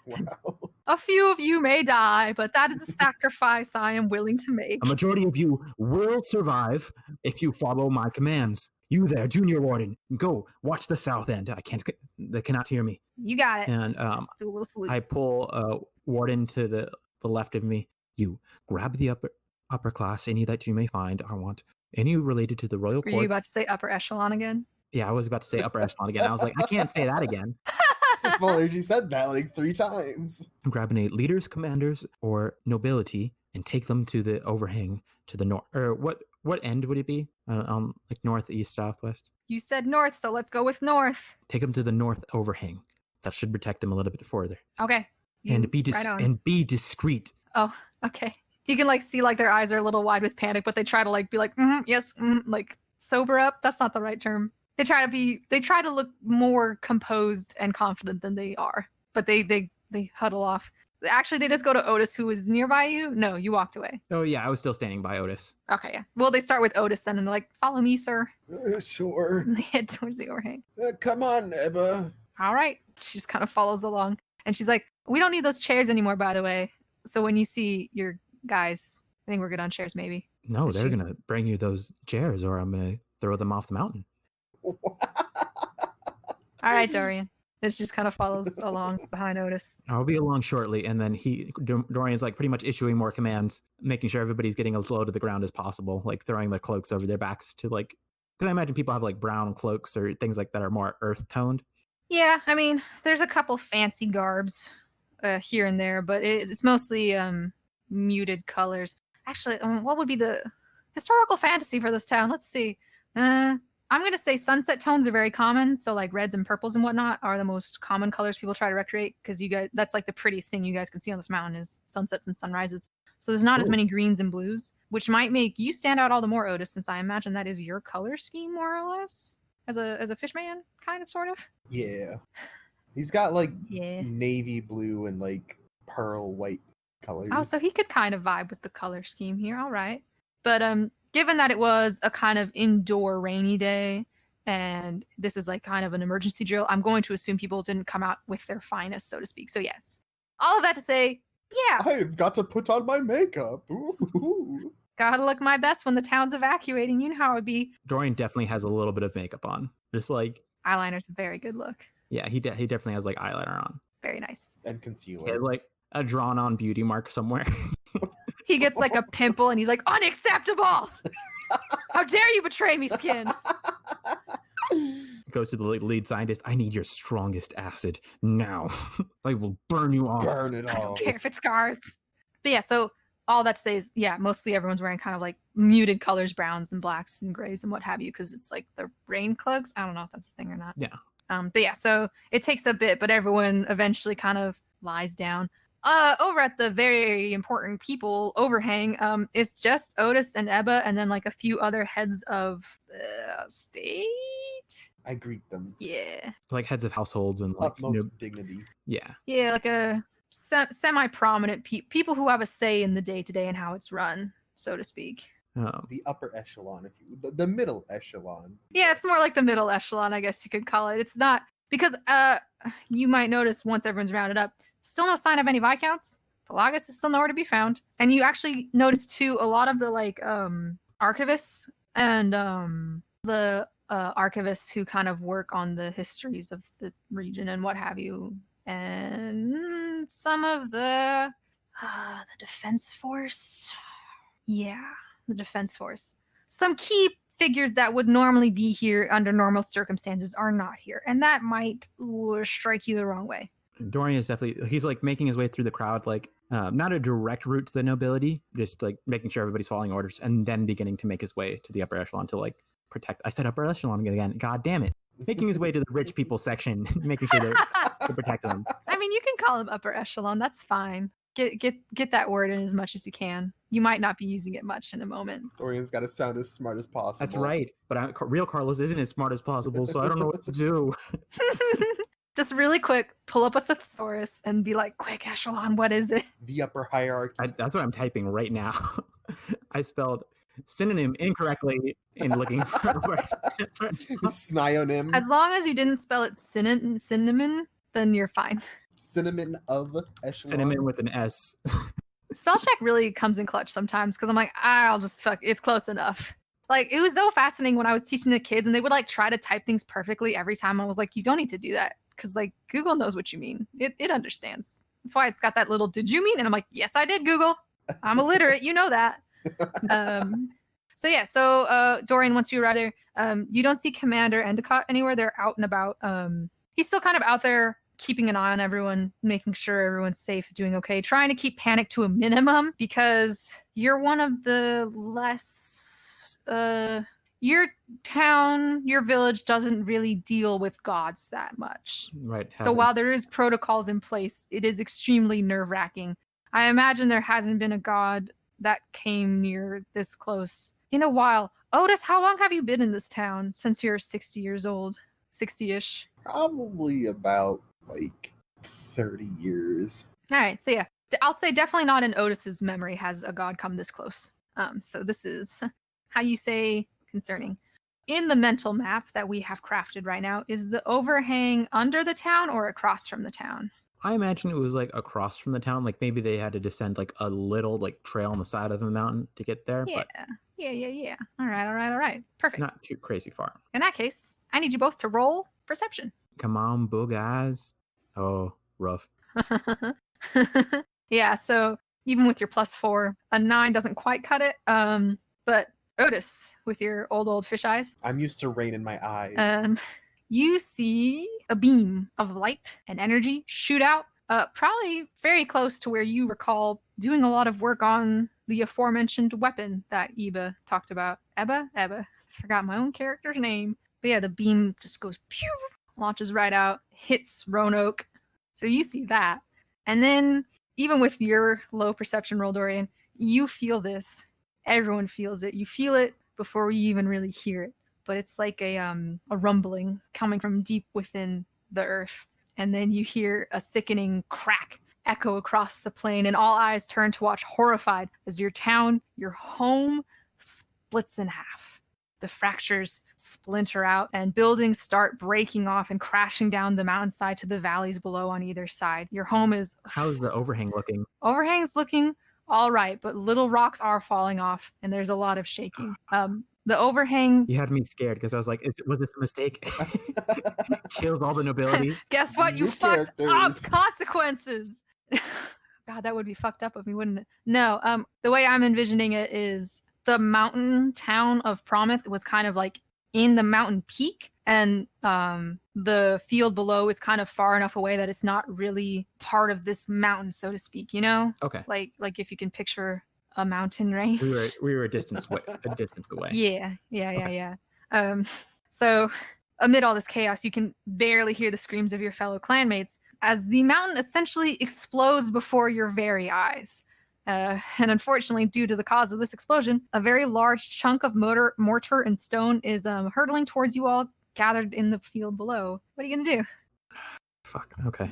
Wow. A few of you may die, but that is a sacrifice I am willing to make. A majority of you will survive if you follow my commands. You there, junior warden, go watch the south end. They cannot hear me. You got it. And Do a little salute. I pull warden to the left of me. You grab the upper class, any that you may find. I want any related to the royal court. Were you about to say upper echelon again? Yeah, I was about to say upper echelon again. I was like, I can't say that again. Well, you said that like 3 times. Grab any leaders, commanders, or nobility, and take them to the overhang to the north. Or what end would it be? Like north, east, southwest? You said north, so let's go with north. Take them to the north overhang. That should protect them a little bit further. Okay. And be discreet. Oh, okay. You can like see like their eyes are a little wide with panic, but they try to like be like, yes, like sober up. That's not the right term. They try to look more composed and confident than they are, but they huddle off. Actually, they just go to Otis, who is nearby you. No, you walked away. Oh yeah, I was still standing by Otis. Okay, yeah. Well, they start with Otis then, and they're like, "Follow me, sir." Sure. And they head towards the overhang. Come on, Ebba. All right. She just kind of follows along, and she's like, "We don't need those chairs anymore, by the way. So when you see your guys, I think we're good on chairs, maybe." No, they're gonna bring you those chairs, or I'm gonna throw them off the mountain. All right, Dorian. This just kind of follows along behind Otis. I'll be along shortly, and then Dorian's like pretty much issuing more commands, making sure everybody's getting as low to the ground as possible, like throwing their cloaks over their backs to like, because I imagine people have like brown cloaks or things like that are more earth toned. Yeah, I mean, there's a couple fancy garbs here and there, but it's mostly muted colors. Actually, what would be the historical fantasy for this town? Let's see. I'm going to say sunset tones are very common. So like reds and purples and whatnot are the most common colors people try to recreate because you guys, that's like the prettiest thing you guys can see on this mountain is sunsets and sunrises. So there's not as many greens and blues, which might make you stand out all the more, Otis, since I imagine that is your color scheme more or less as a fishman, kind of, sort of. Yeah. He's got like navy blue and like pearl white colors. Oh, so he could kind of vibe with the color scheme here. All right. But given that it was a kind of indoor rainy day and this is like kind of an emergency drill, I'm going to assume people didn't come out with their finest, so to speak. So yes, all of that to say, yeah. I've got to put on my makeup. Ooh. Gotta look my best when the town's evacuating. You know how it'd be. Dorian definitely has a little bit of makeup on. Just like... Eyeliner's a very good look. Yeah, he definitely has like eyeliner on. Very nice. And concealer. He has like a drawn on beauty mark somewhere. He gets like a pimple and he's like, unacceptable! How dare you betray me, Skin? Goes to the lead scientist. I need your strongest acid now. I will burn you off. Burn it I off. don't care if it scars. But yeah, so all that to say is, yeah, mostly everyone's wearing kind of like muted colors, browns and blacks and grays and what have you, because it's like the rain cloaks. I don't know if that's a thing or not. Yeah. But yeah, so it takes a bit, but everyone eventually kind of lies down. Over at the very important people overhang, it's just Otis and Ebba and then like a few other heads of state. I greet them. Yeah. Like heads of households and like Utmost dignity. Yeah. Yeah, like a semi-prominent people who have a say in the day-to-day and how it's run, so to speak. The upper echelon, if you the middle echelon. Yeah, it's more like the middle echelon, I guess you could call it. It's not because you might notice once everyone's rounded up, still no sign of any Viscounts. Pelagus is still nowhere to be found. And you actually notice too a lot of the archivists and the archivists who kind of work on the histories of the region and what have you, and some of the defense force. Yeah, the defense force. Some key figures that would normally be here under normal circumstances are not here, and that might strike you the wrong way. Dorian is definitely, he's like making his way through the crowd, like not a direct route to the nobility, just like making sure everybody's following orders and then beginning to make his way to the upper echelon to like protect. I said upper echelon again. God damn it. Making his way to the rich people section, making sure to protect them. I mean, you can call him upper echelon. That's fine. Get that word in as much as you can. You might not be using it much in a moment. Dorian's got to sound as smart as possible. That's right. But real Carlos isn't as smart as possible, so I don't know what to do. Just really quick, pull up a thesaurus and be like, quick, echelon, what is it? The upper hierarchy. That's what I'm typing right now. I spelled synonym incorrectly in looking for Snionym. As long as you didn't spell it cinnamon, then you're fine. Cinnamon of echelon. Cinnamon with an S. Spell check really comes in clutch sometimes because I'm like, I'll just fuck, it's close enough. Like, it was so fascinating when I was teaching the kids and they would like try to type things perfectly every time. I was like, you don't need to do that because like Google knows what you mean. It understands. That's why it's got that little, did you mean? And I'm like, yes, I did, Google. I'm illiterate. You know that. So Dorian, once you arrive there, you don't see Commander Endicott anywhere. They're out and about. He's still kind of out there keeping an eye on everyone, making sure everyone's safe, doing okay, trying to keep panic to a minimum because you're one of the less, your town, your village doesn't really deal with gods that much. Right. So while there is protocols in place, it is extremely nerve-wracking. I imagine there hasn't been a god that came near this close in a while. Otis, how long have you been in this town since you're 60 years old? 60-ish? Probably about like 30 years. All right, so yeah, I'll say definitely not in Otis's memory has a god come this close. So this is how you say concerning. In the mental map that we have crafted right now, is the overhang under the town or across from the town? I imagine it was like across from the town. Like maybe they had to descend like a little like trail on the side of the mountain to get there. Yeah. But Yeah. All right. Perfect. not too crazy far. In that case, I need you both to roll perception. Come on, boo guys. Oh, rough. Yeah, so even with your +4, a 9 doesn't quite cut it. But Otis, with your old fish eyes, I'm used to rain in my eyes. you see a beam of light and energy shoot out, probably very close to where you recall doing a lot of work on the aforementioned weapon that Eba talked about. Eba. Forgot my own character's name. But yeah, the beam just goes pew, launches right out, hits Roanoke. So you see that. And then, even with your low perception roll, Dorian, you feel this. Everyone feels it. You feel it before you even really hear it. But it's like a rumbling coming from deep within the earth. And then you hear a sickening crack echo across the plain, and all eyes turn to watch horrified as your town, your home, splits in half. The fractures splinter out, and buildings start breaking off and crashing down the mountainside to the valleys below on either side. Your home is... How's the overhang looking? Overhang's looking all right, but little rocks are falling off, and there's a lot of shaking. The overhang... You had me scared because I was like, was this a mistake? Kills all the nobility. Guess what? You New fucked up. characters. Consequences. God, that would be fucked up of me, wouldn't it? No, the way I'm envisioning it is the mountain town of Prometh was kind of like in the mountain peak, and the field below is kind of far enough away that it's not really part of this mountain, so to speak, you know? Okay. Like if you can picture a mountain range. We were a distance away. Yeah. Okay. So amid all this chaos, you can barely hear the screams of your fellow clanmates as the mountain essentially explodes before your very eyes. And unfortunately, due to the cause of this explosion, a very large chunk of mortar and stone is hurtling towards you all gathered in the field below. What are you going to do? Fuck. Okay.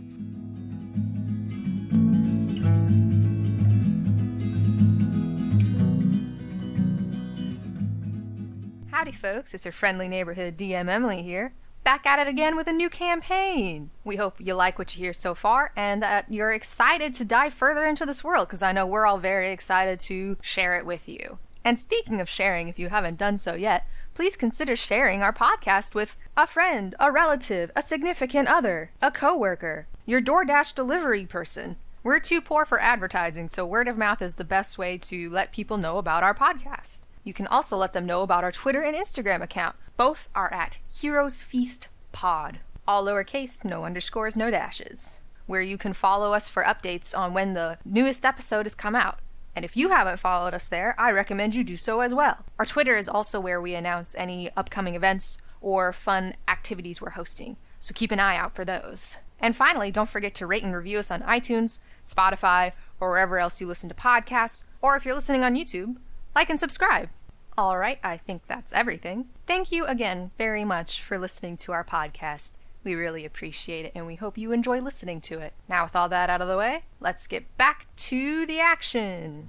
Howdy folks, it's your friendly neighborhood DM Emily here, back at it again with a new campaign. We hope you like what you hear so far and that you're excited to dive further into this world, because I know we're all very excited to share it with you. And speaking of sharing, if you haven't done so yet, please consider sharing our podcast with a friend, a relative, a significant other, a coworker, your DoorDash delivery person. We're too poor for advertising, so word of mouth is the best way to let people know about our podcast. You can also let them know about our Twitter and Instagram account. Both are at Heroes Feast Pod. All lowercase, no underscores, no dashes. Where you can follow us for updates on when the newest episode has come out. And if you haven't followed us there, I recommend you do so as well. Our Twitter is also where we announce any upcoming events or fun activities we're hosting, so keep an eye out for those. And finally, don't forget to rate and review us on iTunes, Spotify, or wherever else you listen to podcasts, or if you're listening on YouTube, like and subscribe. All right, I think that's everything. Thank you again very much for listening to our podcast. We really appreciate it, and we hope you enjoy listening to it. Now, with all that out of the way, let's get back to the action.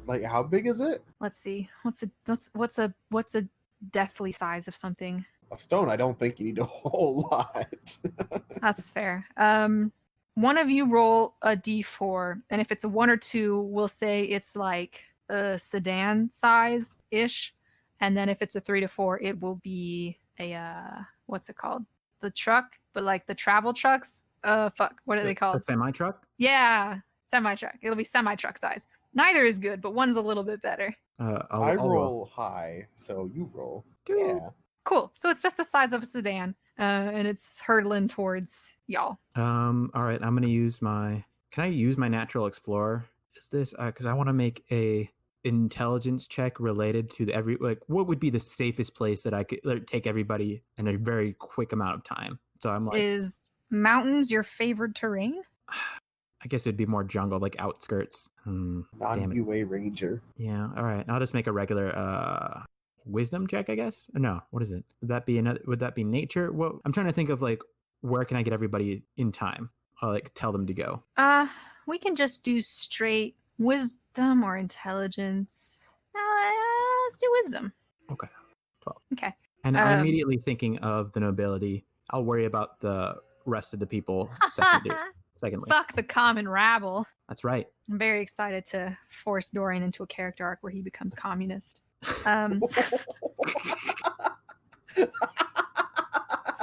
Like, how big is it? Let's see. What's a deathly size of something? Of stone, I don't think you need a whole lot. That's fair. One of you roll a d4, and if it's a 1 or 2, we'll say it's like a sedan size ish, and then if it's a 3 to 4, it will be a what's it called? The truck, but like the travel trucks. What are they called? The semi truck. Yeah, semi truck. It'll be semi truck size. Neither is good, but one's a little bit better. I'll roll high, so you roll. Yeah. Cool. So it's just the size of a sedan, and it's hurtling towards y'all. All right, I'm gonna use my. Can I use my natural explorer? Is this because I want to make a intelligence check related to what would be the safest place that I could take everybody in a very quick amount of time? So I'm like, is mountains your favored terrain? I guess it'd be more jungle, like outskirts. Non-UA ranger. Yeah. All right. I'll just make a regular wisdom check, I guess. No. What is it? Would that be nature? Well, I'm trying to think of like where can I get everybody in time? I'll like tell them to go. We can just do straight wisdom or intelligence. Let's do wisdom. Okay. 12. Okay. And I'm immediately thinking of the nobility. I'll worry about the rest of the people secondly. Fuck the common rabble. That's right. I'm very excited to force Dorian into a character arc where he becomes communist.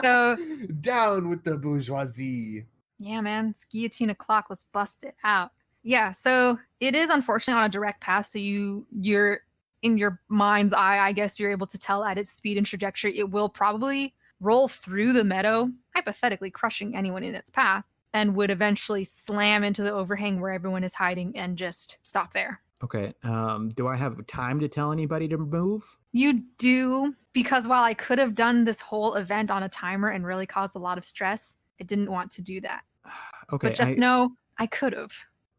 So down with the bourgeoisie. Yeah, man, it's guillotine o'clock. Let's bust it out. Yeah, so it is unfortunately on a direct path. So you're in your mind's eye, I guess you're able to tell at its speed and trajectory, it will probably roll through the meadow, hypothetically crushing anyone in its path, and would eventually slam into the overhang where everyone is hiding and just stop there. Okay. Do I have time to tell anybody to move? You do, because while I could have done this whole event on a timer and really caused a lot of stress, I didn't want to do that. Okay. But just know I could have.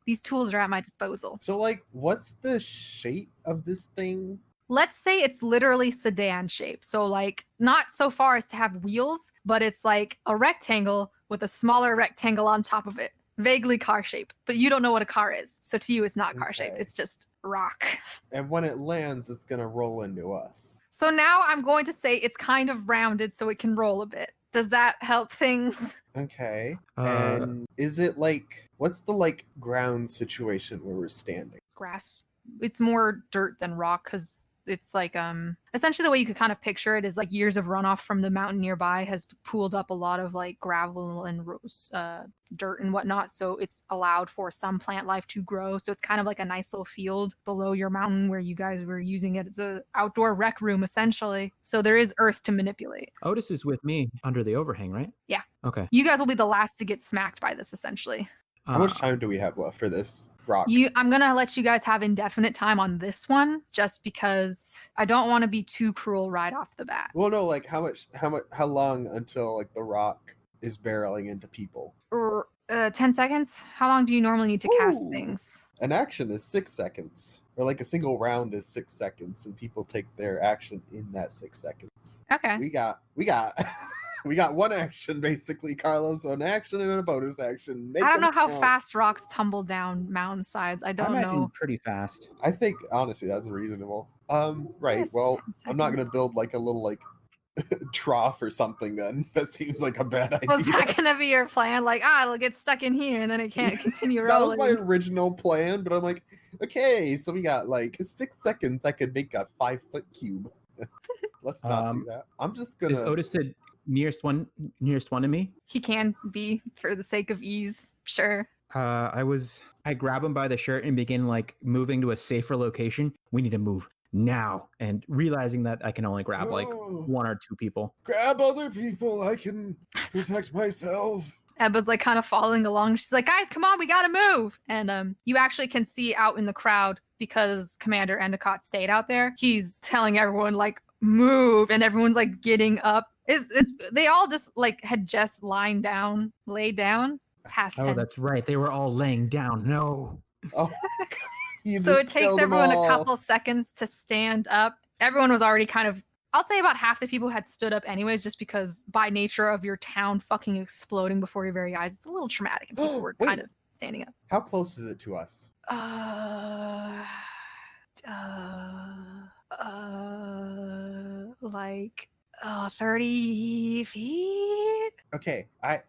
These tools are at my disposal. So, like, what's the shape of this thing? Let's say it's literally sedan shape. So, like, not so far as to have wheels, but it's like a rectangle with a smaller rectangle on top of it. Vaguely car shape, but you don't know what a car is. So to you, it's not car shape. It's just rock. And when it lands, it's going to roll into us. So now I'm going to say it's kind of rounded so it can roll a bit. Does that help things? Okay. And is it like, what's the like ground situation where we're standing? Grass. It's more dirt than rock because it's like essentially the way you could kind of picture it is like years of runoff from the mountain nearby has pooled up a lot of like gravel and dirt and whatnot, so it's allowed for some plant life to grow. So it's kind of like a nice little field below your mountain where you guys were using it as an outdoor rec room essentially. So there is earth to manipulate. Otis is with me under the overhang, right? Yeah. Okay. You guys will be the last to get smacked by this essentially. How much time do we have left for this rock? I'm going to let you guys have indefinite time on this one just because I don't want to be too cruel right off the bat. Well, no, like how long until like the rock is barreling into people? 10 seconds? How long do you normally need to cast things? An action is 6 seconds. Or like a single round is 6 seconds and people take their action in that 6 seconds. Okay. We got We got one action, basically, Carlos. An action and a bonus action. Make I don't know them how count. fast rocks tumble down mountain sides. I I don't imagine know. pretty fast. I think, honestly, that's reasonable. Right. Yes, Well, 10 I'm not going to seconds. build like a little like trough or something then. That seems like a bad idea. Was that going to be your plan? Like, it'll get stuck in here and then it can't continue That was rolling. my original plan, but I'm like, okay, so we got like 6 seconds. I could make a 5-foot cube. Let's not do that. I'm just gonna. Is Otis the nearest one to me? He can be for the sake of ease. Sure. I grab him by the shirt and begin like moving to a safer location. We need to move now. And realizing that I can only grab like No. 1 or 2 people. Grab other people. I can protect myself. Ebba's like kind of following along. She's like, guys, come on, we gotta move. And you actually can see out in the crowd, because Commander Endicott stayed out there, he's telling everyone like, move, and everyone's like getting up. They all just like had just laid down past tense. Oh, that's right. They were all laying down. No. Oh, So it takes everyone a couple seconds to stand up. Everyone was already kind of, I'll say about half the people had stood up anyways, just because by nature of your town fucking exploding before your very eyes, it's a little traumatic and people were Wait. kind of standing up. How close is it to us? Like 30 feet? Okay, I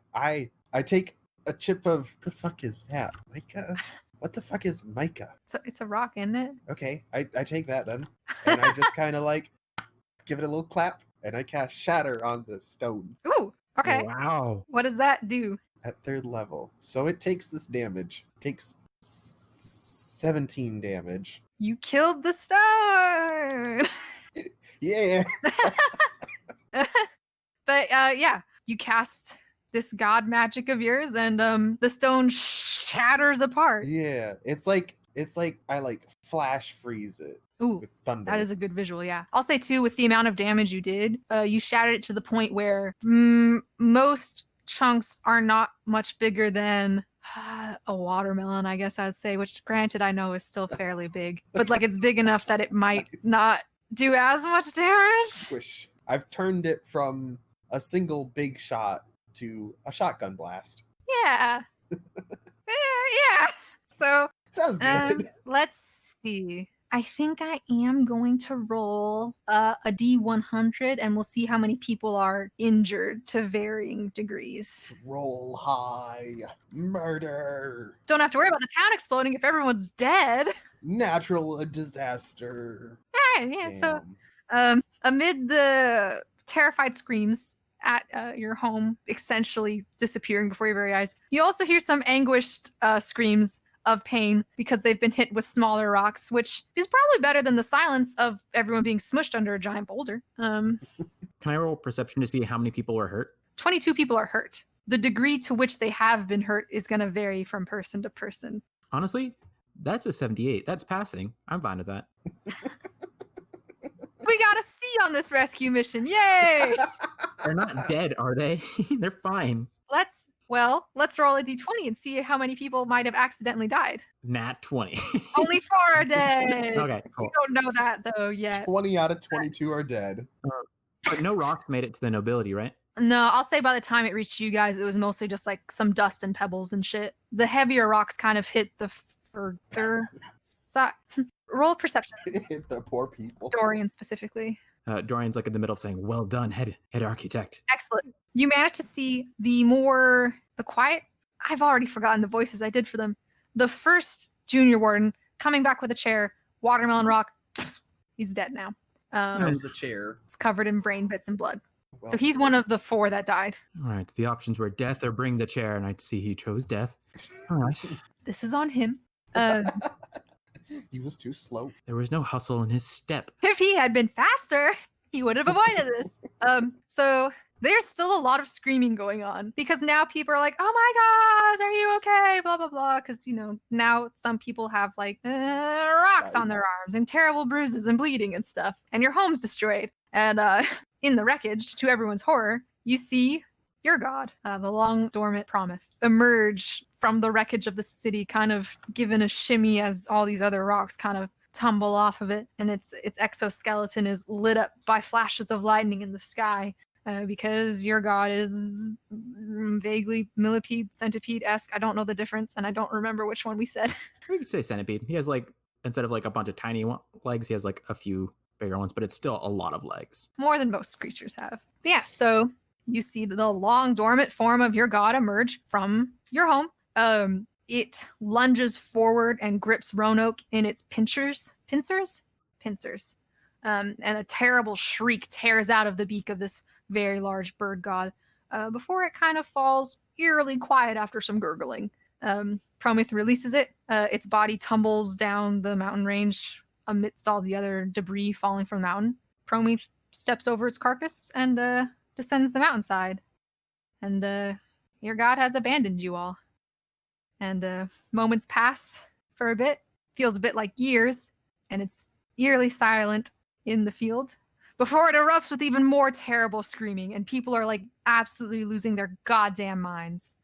take a chip of the fuck is that? Micah? What the fuck is mica? It's a rock, isn't it? Okay, I take that then. And I just kind of like give it a little clap and I cast shatter on the stone Ooh, okay. Wow. What does that do? at 3rd level. So it takes this damage. It takes 17 damage. You killed the stone! Yeah. But yeah, you cast this god magic of yours and the stone shatters apart. Yeah. It's like I like flash freeze it Ooh, with thunder. that is a good visual, yeah. I'll say too, with the amount of damage you did, you shattered it to the point where most chunks are not much bigger than a watermelon, I guess I'd say, which granted I know is still fairly big, but like it's big enough that it might not do as much damage. Squish. I've turned it from a single big shot to a shotgun blast. Yeah. Yeah. So Sounds good. let's see. I think I am going to roll a D100 and we'll see how many people are injured to varying degrees. Roll high. Murder. Don't have to worry about the town exploding if everyone's dead. Natural disaster. All right, yeah, so Damn. amid the terrified screams at your home essentially disappearing before your very eyes, you also hear some anguished screams of pain because they've been hit with smaller rocks, which is probably better than the silence of everyone being smushed under a giant boulder. Can I roll perception to see how many people were hurt? 22 people are hurt. The degree to which they have been hurt is going to vary from person to person. Honestly, that's a 78. That's passing. I'm fine with that. We got a C on this rescue mission. Yay! They're not dead, are they? They're fine. Let's roll a D20 and see how many people might have accidentally died. Nat 20. Only 4 are dead. Okay, cool. We don't know that though yet. 20 out of 22 are dead. But no rocks made it to the nobility, right? No, I'll say by the time it reached you guys, it was mostly just like some dust and pebbles and shit. The heavier rocks kind of hit the further side. Roll perception. The poor people. Dorian specifically. Dorian's like in the middle saying, well done, head architect. Excellent. You managed to see the quiet, I've already forgotten the voices I did for them. The first junior warden coming back with a chair, watermelon rock. He's dead now. How's the chair? It's covered in brain bits and blood. Well, So he's one of the 4 that died. All right, the options were death or bring the chair, and I see he chose death. All right. This is on him. he was too slow. There was no hustle in his step. If he had been faster, he would have avoided this. So there's still a lot of screaming going on because now people are like, oh my God, are you okay? Blah, blah, blah. Because, now some people have like rocks on their arms and terrible bruises and bleeding and stuff. And your home's destroyed. And in the wreckage, to everyone's horror, you see your god, the long dormant Promise, emerge from the wreckage of the city, kind of given a shimmy as all these other rocks kind of tumble off of it. And its exoskeleton is lit up by flashes of lightning in the sky. because your god is vaguely millipede, centipede-esque. I don't know the difference, and I don't remember which one we said. We could say centipede. He has like, instead of like a bunch of tiny legs, he has like a few bigger ones, but it's still a lot of legs. More than most creatures have. But yeah, so you see the long dormant form of your god emerge from your home. It lunges forward and grips Roanoke in its pincers. And a terrible shriek tears out of the beak of this very large bird god before it kind of falls eerily quiet after some gurgling. Prometh releases it. Its body tumbles down the mountain range amidst all the other debris falling from the mountain. Prometh steps over its carcass and descends the mountainside. And your god has abandoned you all. And moments pass for a bit, feels a bit like years, and it's eerily silent in the field before it erupts with even more terrible screaming, and people are like absolutely losing their goddamn minds.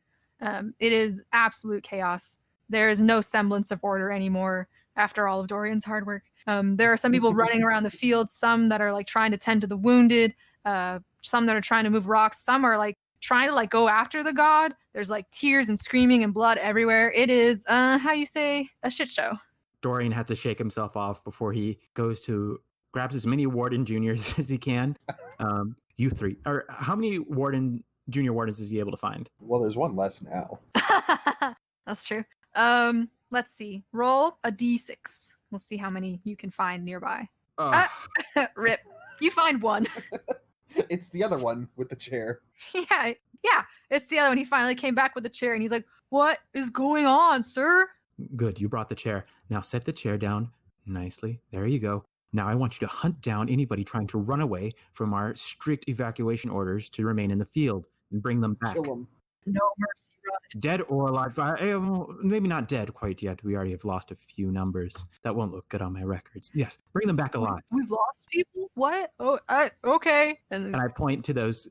It is absolute chaos. There is no semblance of order anymore after all of Dorian's hard work. There are some people running around the field, some that are like trying to tend to the wounded, some that are trying to move rocks, some are like trying to like go after the god. There's like tears and screaming and blood everywhere. It is, how you say, a shit show. Dorian has to shake himself off before he goes to grabs as many Warden Juniors as he can. You three, or how many Junior Wardens is he able to find? Well, there's one less now. That's true. Let's see. Roll a d6. We'll see how many you can find nearby. Rip. You find one. It's the other one with the chair. Yeah, it's the other one. He finally came back with the chair, and he's like, "What is going on, sir?" Good, you brought the chair. Now set the chair down nicely. There you go. Now I want you to hunt down anybody trying to run away from our strict evacuation orders to remain in the field and bring them back. Kill them. No mercy, Run. Dead or alive. Well, maybe not dead quite yet. We already have lost a few numbers. That won't look good on my records. Yes, bring them back alive. We've lost people? What? Oh, okay. And I point to those,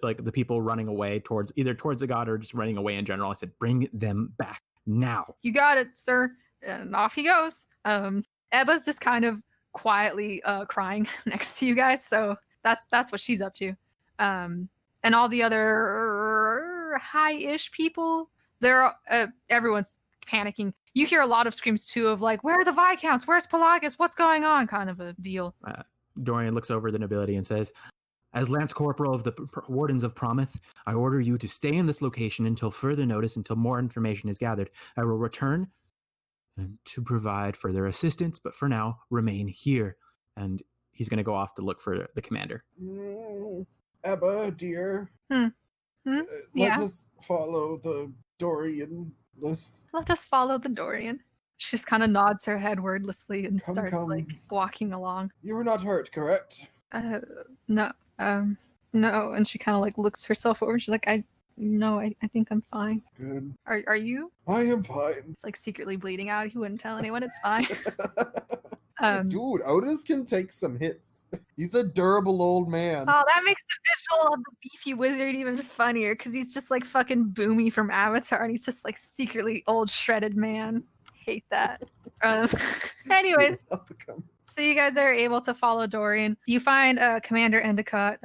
like the people running away towards the god or just running away in general. I said, bring them back now. You got it, sir. And off he goes. Ebba's just kind of quietly crying next to you guys, so that's what she's up to. And all the other high-ish people, everyone's panicking. You hear a lot of screams too of like, where are the Viscounts? Where's Pelagus? What's going on? Kind of a deal. Dorian looks over the nobility and says, as Lance Corporal of the Wardens of Prometh, I order you to stay in this location until further notice, until more information is gathered. I will return to provide further assistance, but for now, remain here. And he's going to go off to look for the commander. Ebba, dear. Yeah. Let us follow the Dorian. Let us follow the Dorian. She just kind of nods her head wordlessly and starts like walking along. You were not hurt, correct? No. No. And she kind of like looks herself over. She's like, I think I'm fine. Good. Are you? I am fine. It's like secretly bleeding out. He wouldn't tell anyone. It's fine. Dude, Otis can take some hits. He's a durable old man. Oh, that makes the visual of the beefy wizard even funnier because he's just like fucking Boomy from Avatar and he's just like secretly old shredded man. Hate that. Anyways, so you guys are able to follow Dorian. You find Commander Endicott.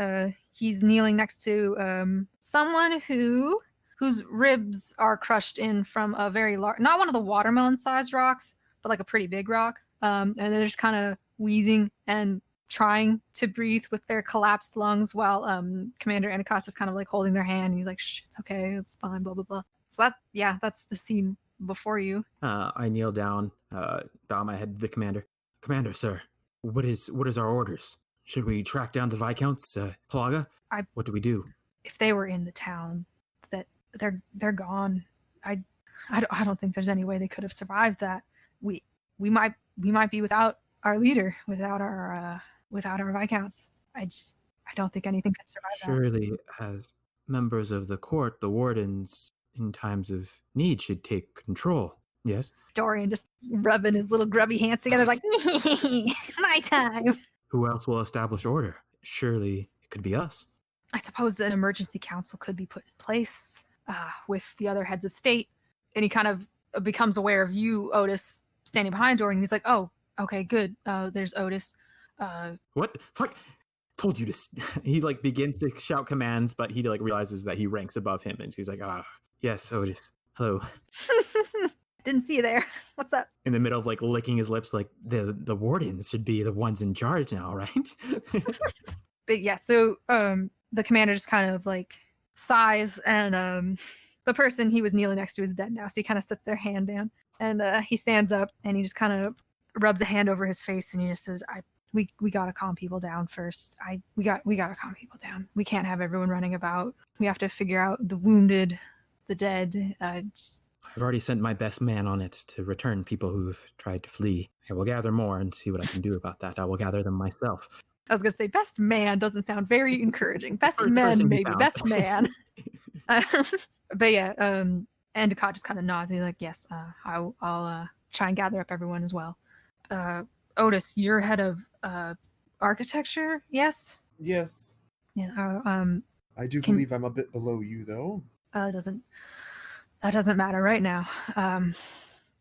He's kneeling next to someone whose ribs are crushed in from a very large, not one of the watermelon-sized rocks, but like a pretty big rock. And they're just kind of wheezing and trying to breathe with their collapsed lungs while Commander Endicott is kind of like holding their hand. He's like, shh, it's okay, it's fine, blah, blah, blah. So that's the scene before you. I kneel down, bow my head to the commander. Commander, sir, what is our orders? Should we track down the Viscounts, Pelaga? What do we do? If they were in the town, that they're gone. I don't think there's any way they could have survived that. We might be without our leader, without our Viscounts. I don't think anything could survive that. Surely, as members of the court, the wardens in times of need should take control. Yes? Dorian just rubbing his little grubby hands together like, my time. Who else will establish order? Surely it could be us. I suppose an emergency council could be put in place with the other heads of state. And he kind of becomes aware of you, Otis, standing behind Dorian. He's like, oh, okay, good. There's Otis. What? Fuck. told you to. He like begins to shout commands, but he like realizes that he ranks above him, and he's like, yes, Otis. Hello. Didn't see you there. What's up? In the middle of like licking his lips, like the wardens should be the ones in charge now, right? But yeah, so the commander just kind of like sighs, and the person he was kneeling next to is dead now, so he kind of sets their hand down, and he stands up and he just kind of rubs a hand over his face, and he just says, we gotta calm people down first. We gotta calm people down. We can't have everyone running about. We have to figure out the wounded, the dead. I've already sent my best man on it to return people who've tried to flee. I will gather more and see what I can do about that. I will gather them myself. I was gonna say best man doesn't sound very encouraging. Best First men, person he maybe. found. Best man. But yeah, Endicott just kind of nods. He's like, yes, I'll try and gather up everyone as well. Otis, you're head of architecture, yes? Yes. Yeah. I do believe I'm a bit below you, though. That doesn't matter right now.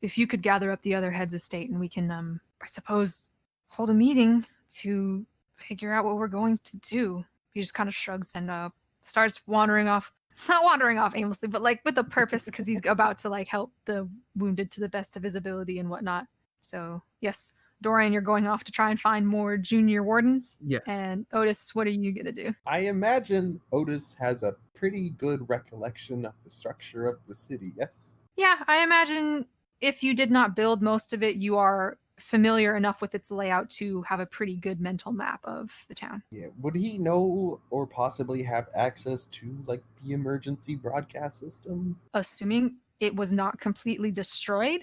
If you could gather up the other heads of state, and we can, I suppose, hold a meeting to figure out what we're going to do. He just kind of shrugs and starts wandering off. Not wandering off aimlessly, but like with a purpose, because he's about to like help the wounded to the best of his ability and whatnot. So yes, Dorian, you're going off to try and find more junior wardens. Yes. And Otis, what are you gonna do? I imagine Otis has a pretty good recollection of the structure of the city, yes? Yeah, I imagine if you did not build most of it, you are familiar enough with its layout to have a pretty good mental map of the town. Yeah. Would he know or possibly have access to, like, the emergency broadcast system? Assuming it was not completely destroyed,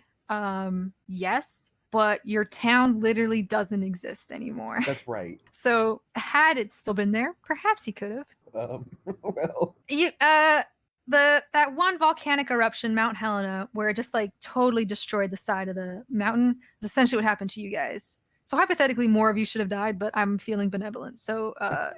yes, but your town literally doesn't exist anymore. That's right. So had it still been there, perhaps he could have. Well... That one volcanic eruption, Mount Helena, where it just like totally destroyed the side of the mountain, is essentially what happened to you guys. So hypothetically, more of you should have died, but I'm feeling benevolent. So, but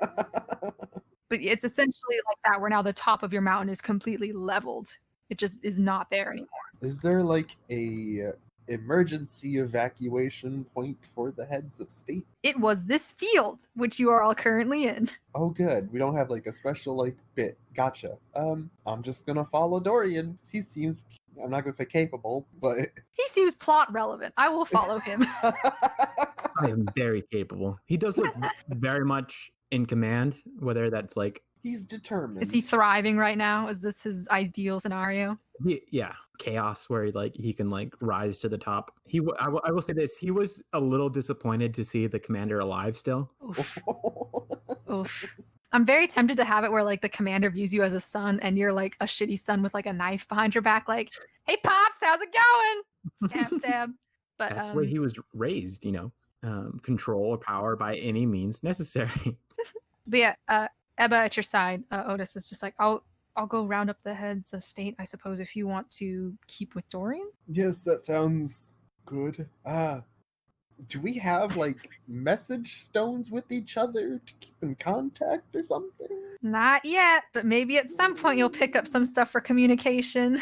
it's essentially like that, where now the top of your mountain is completely leveled. It just is not there anymore. Is there like a emergency evacuation point for the heads of state? It was this field, which you are all currently in. Oh, good. We don't have like a special like bit. Gotcha. I'm just gonna follow Dorian. He seems, I'm not gonna say capable, but He seems plot relevant. I will follow him. I am very capable. He does look very much in command, whether that's like... he's determined. Is he thriving right now? Is this his ideal scenario? Yeah, chaos where he can like rise to the top. I will say this: he was a little disappointed to see the commander alive still. Oof. Oof. I'm very tempted to have it where like the commander views you as a son, and you're like a shitty son with like a knife behind your back, like, "Hey pops, how's it going?" Stab, stab. But that's where he was raised, control or power by any means necessary. But yeah, Ebba at your side, Otis is just like, I'll go round up the heads of state, I suppose, if you want to keep with Dorian. Yes, that sounds good. Do we have like message stones with each other to keep in contact or something? Not yet, but maybe at some point you'll pick up some stuff for communication.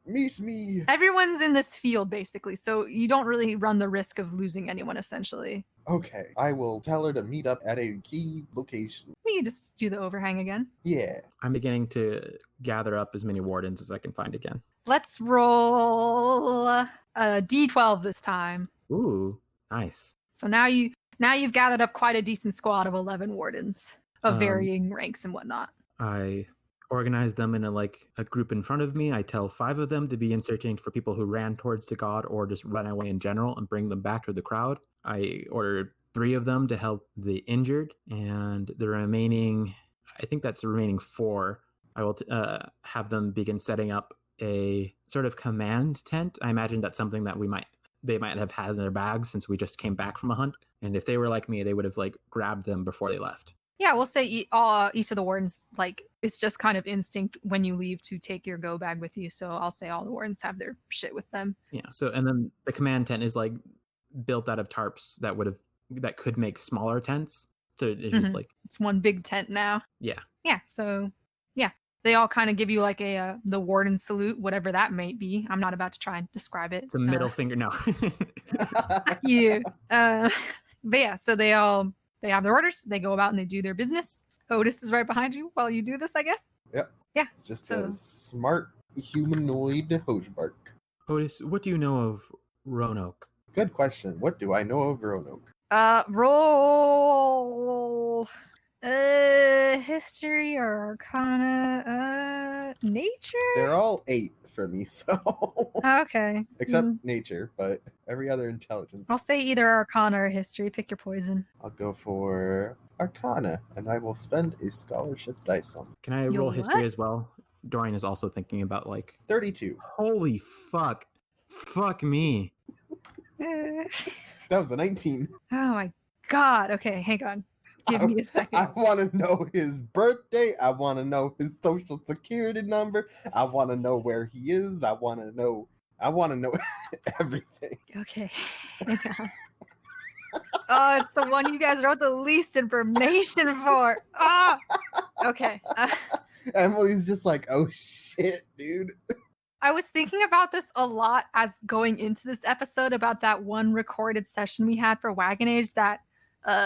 Meet me. Everyone's in this field, basically, so you don't really run the risk of losing anyone, essentially. Okay, I will tell her to meet up at a key location. We can just do the overhang again. Yeah. I'm beginning to gather up as many wardens as I can find again. Let's roll a D12 this time. Ooh, nice. So now you've gathered up quite a decent squad of 11 wardens of varying ranks and whatnot. I organize them in a group in front of me. I tell 5 of them to be in searching for people who ran towards the god or just ran away in general and bring them back to the crowd. I ordered 3 of them to help the injured, and the remaining, I think that's the remaining 4, I will have them begin setting up a sort of command tent. I imagine that's something that they might have had in their bags since we just came back from a hunt. And if they were like me, they would have grabbed them before they left. Yeah, we'll say each of the wardens, it's just kind of instinct when you leave to take your go bag with you. So I'll say all the wardens have their shit with them. Yeah. So, and then the command tent is built out of tarps that could make smaller tents. So it's just it's one big tent now. Yeah. Yeah. So yeah, they all kind of give you the warden salute, whatever that may be. I'm not about to try and describe it. It's a middle finger. No. Fuck you. But yeah, so they all They have their orders. They go about and they do their business. Otis is right behind you while you do this, I guess. Yep. Yeah. It's just a smart humanoid Hogebark. Otis, what do you know of Roanoke? Good question. What do I know of Roanoke? Roll history or arcana, nature? They're all 8 for me, so. Okay. Except nature, but every other intelligence. I'll say either arcana or history. Pick your poison. I'll go for arcana, and I will spend a scholarship dice on Can I roll history as well? Dorian is also thinking about 32. Holy fuck. Fuck me. That was a 19. Oh my god. Okay, hang on. Give me a second. I want to know his birthday. I want to know his social security number. I want to know where he is. I want to know everything. Okay. Hang on. Oh, it's the one you guys wrote the least information for. Ah. Okay. Emily's just like, oh shit, dude. I was thinking about this a lot as going into this episode about that one recorded session we had for Wagon Age that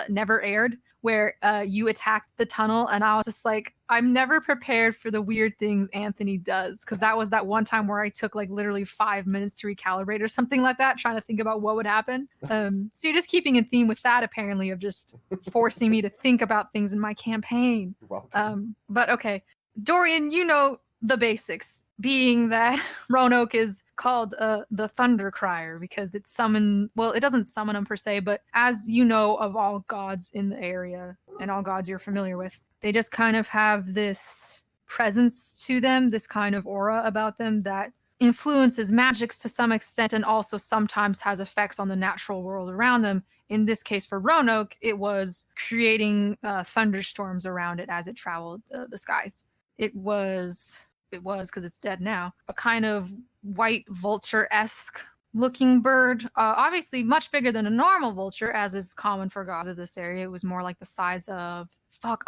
never aired, where you attacked the tunnel, and I was just like, I'm never prepared for the weird things Anthony does, because that was that one time where I took literally 5 minutes to recalibrate or something like that, trying to think about what would happen. So you're just keeping in theme with that, apparently, of just forcing me to think about things in my campaign. You're welcome. But okay, Dorian, you know the basics, being that Roanoke is called the Thunder Crier because it doesn't summon them per se, but as you know of all gods in the area and all gods you're familiar with, they just kind of have this presence to them, this kind of aura about them that influences magics to some extent and also sometimes has effects on the natural world around them. In this case for Roanoke, it was creating thunderstorms around it as it traveled the skies. It was, because it's dead now, a kind of white vulture-esque looking bird. Obviously much bigger than a normal vulture, as is common for gods of this area. It was more like the size of,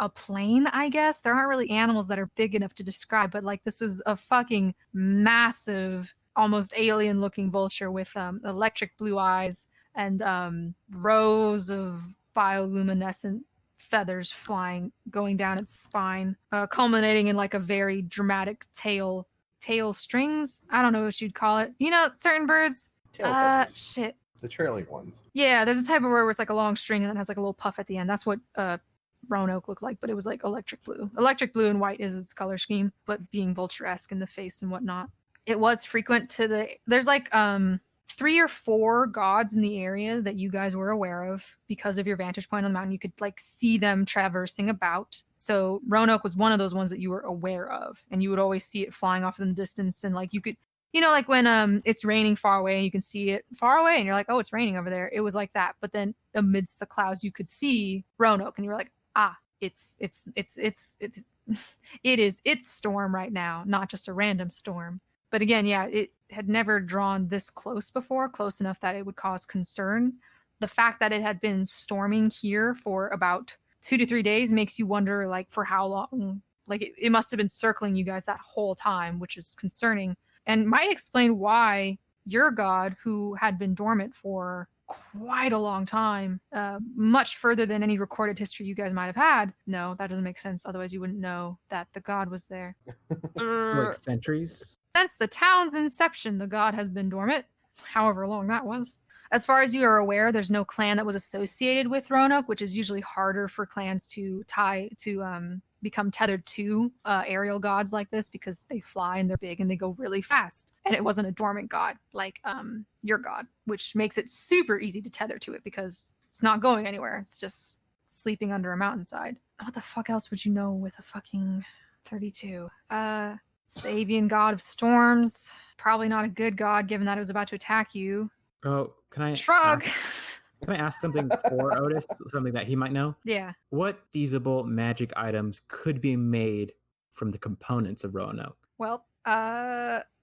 a plane, I guess. There aren't really animals that are big enough to describe, but this was a fucking massive, almost alien-looking vulture with electric blue eyes and rows of bioluminescent feathers going down its spine, culminating in a very dramatic tail strings. I don't know what you'd call it. Certain birds. Tail feathers. Shit. The trailing ones. Yeah, there's a type of bird where it's a long string and then has a little puff at the end. That's what Roanoke looked like, but it was electric blue. Electric blue and white is its color scheme, but being vulture-esque in the face and whatnot. It was frequent there's 3 or 4 gods in the area that you guys were aware of because of your vantage point on the mountain. You could see them traversing about. So Roanoke was one of those ones that you were aware of, and you would always see it flying off in the distance. And you could, when it's raining far away and you can see it far away and you're like, oh, it's raining over there. It was like that. But then amidst the clouds, you could see Roanoke and you were like, it is its storm right now, not just a random storm. But again, yeah, it had never drawn this close before, close enough that it would cause concern. The fact that it had been storming here for about 2 to 3 days makes you wonder, for how long. It must have been circling you guys that whole time, which is concerning, and might explain why your god, who had been dormant for quite a long time, much further than any recorded history you guys might have had. No, that doesn't make sense. Otherwise, you wouldn't know that the god was there. Centuries? Since the town's inception, the god has been dormant, however long that was. As far as you are aware, there's no clan that was associated with Roanoke, which is usually harder for clans to become tethered to aerial gods like this because they fly and they're big and they go really fast. And it wasn't a dormant god like your god, which makes it super easy to tether to it because it's not going anywhere. It's just sleeping under a mountainside. What the fuck else would you know with a fucking 32? It's the avian god of storms. Probably not a good god given that it was about to attack you. Oh, can I shrug? Can I ask something for Otis? Something that he might know? Yeah. What feasible magic items could be made from the components of Roanoke? Well,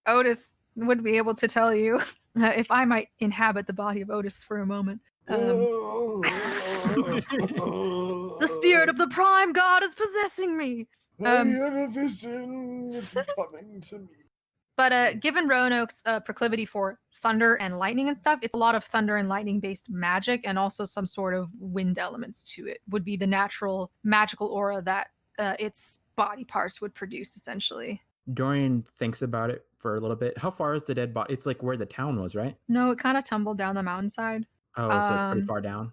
Otis would be able to tell you if I might inhabit the body of Otis for a moment. The spirit of the prime god is possessing me. I have a vision. It's coming to me. But given Roanoke's proclivity for thunder and lightning and stuff, it's a lot of thunder and lightning based magic, and also some sort of wind elements to it would be the natural magical aura that its body parts would produce, essentially. Dorian thinks about it for a little bit. How far is the dead body? It's like where the town was, right? No, it kind of tumbled down the mountainside. Oh, so it's pretty far down.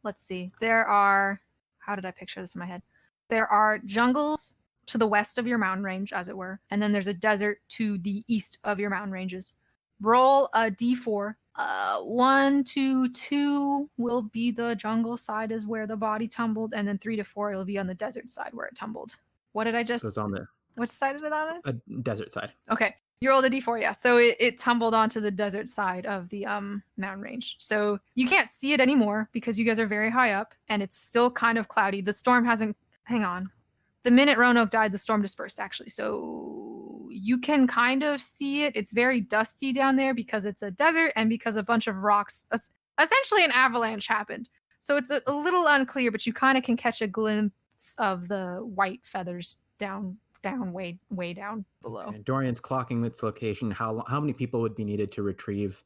Let's see. There are, how did I picture this in my head? There are jungles to the west of your mountain range, as it were, and then there's a desert to the east of your mountain ranges. Roll a d4. 1 to 2 will be the jungle side, is where the body tumbled, and then 3 to 4 it'll be on the desert side where it tumbled. What did I just? So it's on the What side is it on? desert side. Okay. You rolled a d4, yeah. So it tumbled onto the desert side of the mountain range. So you can't see it anymore because you guys are very high up, and it's still kind of cloudy. The storm hasn't. Hang on. The minute Roanoke died, the storm dispersed, actually. So you can kind of see it. It's very dusty down there because it's a desert and because a bunch of rocks, essentially an avalanche happened. So it's a little unclear, but you kind of can catch a glimpse of the white feathers down way down below. Okay. Dorian's clocking its location. How many people would be needed to retrieve,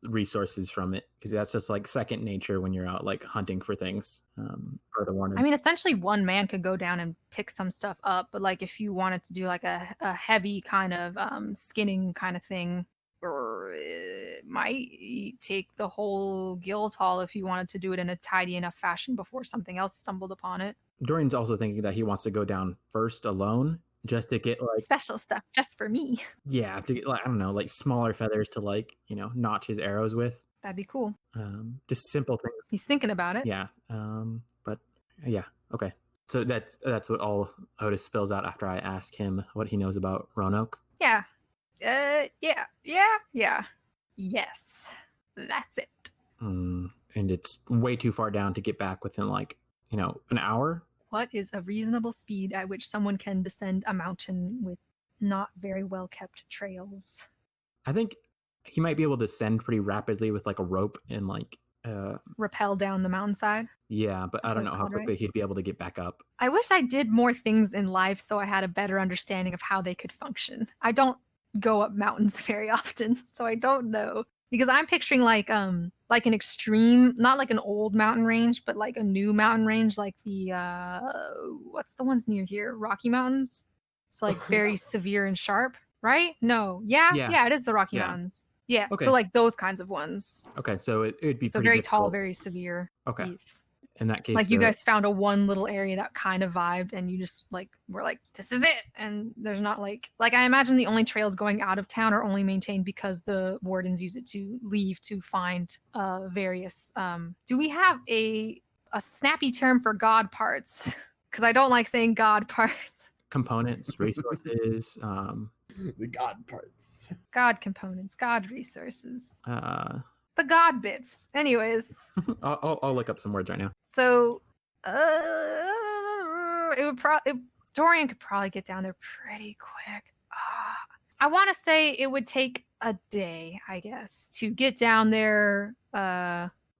resources from it? Because that's just like second nature when you're out like hunting for things. For the one. I mean, essentially one man could go down and pick some stuff up, but like if you wanted to do like a heavy kind of skinning kind of thing, or it might take the whole Guildhall if you wanted to do it in a tidy enough fashion before something else stumbled upon it. Dorian's also thinking that he wants to go down first alone, just to get like special stuff just for me. Yeah, to get like, I don't know, like smaller feathers to like, notch his arrows with. That'd be cool. Just simple things. He's thinking about it. Yeah. But yeah, okay. So that's what all Otis spills out after I ask him what he knows about Roanoke. Yeah. Yeah. Yes. That's it. And it's way too far down to get back within like, an hour. What is a reasonable speed at which someone can descend a mountain with not very well kept trails? I think he might be able to descend pretty rapidly with like a rope and like rappel down the mountainside. Yeah, but That's I don't what know it's how called, quickly right? he'd be able to get back up. I wish I did more things in life so I had a better understanding of how they could function. I don't go up mountains very often, so I don't know. Because I'm picturing like an extreme, not like an old mountain range, but like a new mountain range, like the what's the ones near here? Rocky Mountains. It's like very severe and sharp, right? No, yeah, it is the Rocky Mountains. Yeah, Okay. so like those kinds of ones. Okay, so it would be So pretty very difficult. tall, very severe. Okay. Yes. In that case, Like you guys found a one little area that kind of vibed, and you just like were like, this is it. And there's not like I imagine the only trails going out of town are only maintained because the wardens use it to leave to find various. Do we have a snappy term for god parts? Because I don't like saying god parts. components, resources. The god parts. God components, god resources, uh, the god bits. Anyways. I'll look up some words right now. So, it would Dorian could probably get down there pretty quick. I want to say it would take a day, I guess, to get down there,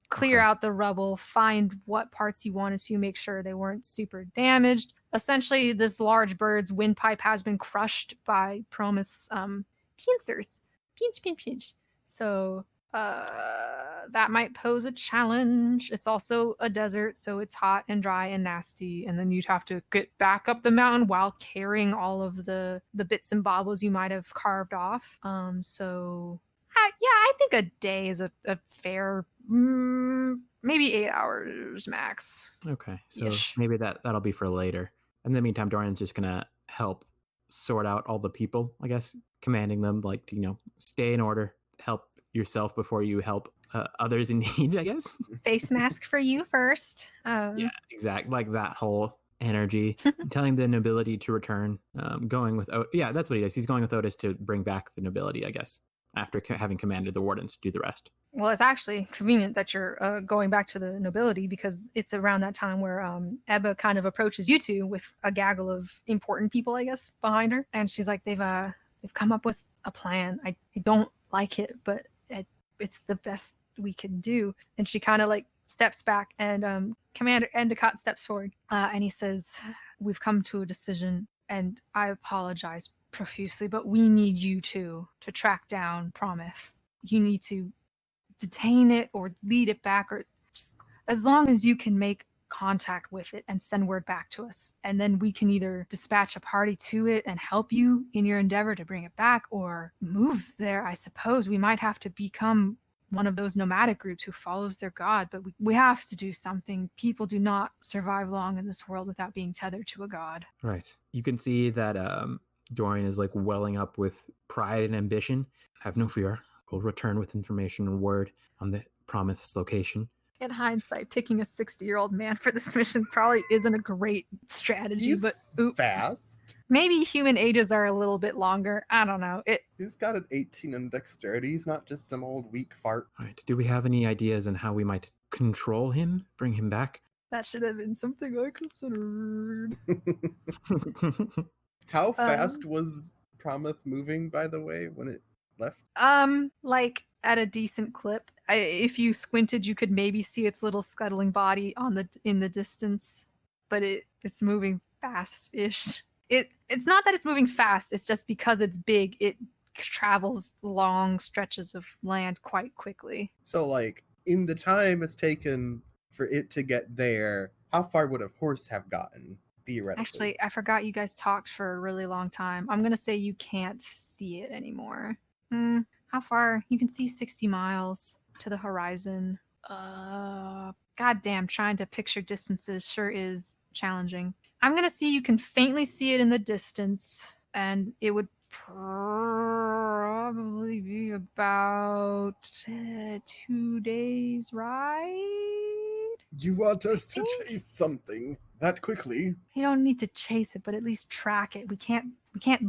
clear out the rubble, find what parts you wanted to, make sure they weren't super damaged. Essentially, this large bird's windpipe has been crushed by Promuth's pincers. Pinch. So, that might pose a challenge. It's also a desert, so it's hot and dry and nasty, and then you'd have to get back up the mountain while carrying all of the bits and baubles you might have carved off. I think a day is a fair, maybe 8 hours max. Okay, so Ish. maybe that'll be for later. In the meantime, Dorian's just gonna help sort out all the people, I guess, commanding them like to, stay in order, help yourself before you help others in need, I guess. Face mask for you first. Yeah, exactly. Like that whole energy, telling the nobility to return, going with that's what he does. He's going with Otis to bring back the nobility, I guess, after having commanded the wardens to do the rest. Well, it's actually convenient that you're going back to the nobility, because it's around that time where Ebba kind of approaches you two with a gaggle of important people, I guess, behind her, and she's like, they've come up with a plan. I don't like it, but it's the best we can do. And she kind of like steps back, and Commander Endicott steps forward, and he says, we've come to a decision, and I apologize profusely, but we need you to track down Prometh. You need to detain it or lead it back, or just as long as you can make contact with it and send word back to us. And then we can either dispatch a party to it and help you in your endeavor to bring it back, or move there. I suppose we might have to become one of those nomadic groups who follows their god, but we have to do something. People do not survive long in this world without being tethered to a god. Right. You can see that Dorian is like welling up with pride and ambition. Have no fear. We'll return with information and word on the Prometh's location. In hindsight, picking a 60-year-old man for this mission probably isn't a great strategy, He's but oops. fast. Maybe human ages are a little bit longer. I don't know. He's got an 18 in dexterity. He's not just some old weak fart. All right. Do we have any ideas on how we might control him, bring him back? That should have been something I considered. How fast was Prometh moving, by the way, when it left? Like at a decent clip. If you squinted, you could maybe see its little scuttling body in the distance, but it's moving fast-ish. It's not that it's moving fast, it's just because it's big, it travels long stretches of land quite quickly. So, like, in the time it's taken for it to get there, how far would a horse have gotten, theoretically? Actually, I forgot you guys talked for a really long time. I'm going to say you can't see it anymore. How far? You can see 60 miles to the horizon. Goddamn, trying to picture distances sure is challenging. I'm going to see you can faintly see it in the distance, and it would probably be about 2 days ride. You want us to chase something that quickly? You don't need to chase it, but at least track it. We can't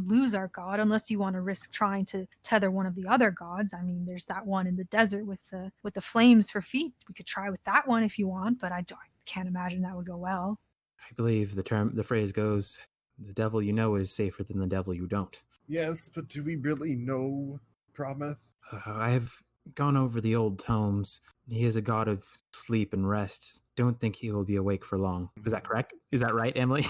lose our god unless you want to risk trying to tether one of the other gods. I mean, there's that one in the desert with the flames for feet. We could try with that one if you want, but I can't imagine that would go well. I believe the phrase goes, the devil you know is safer than the devil you don't. Yes, but do we really know Prometh? I have gone over the old tomes. He is a god of sleep and rest. Don't think he will be awake for long. Is that correct? Is that right, Emily?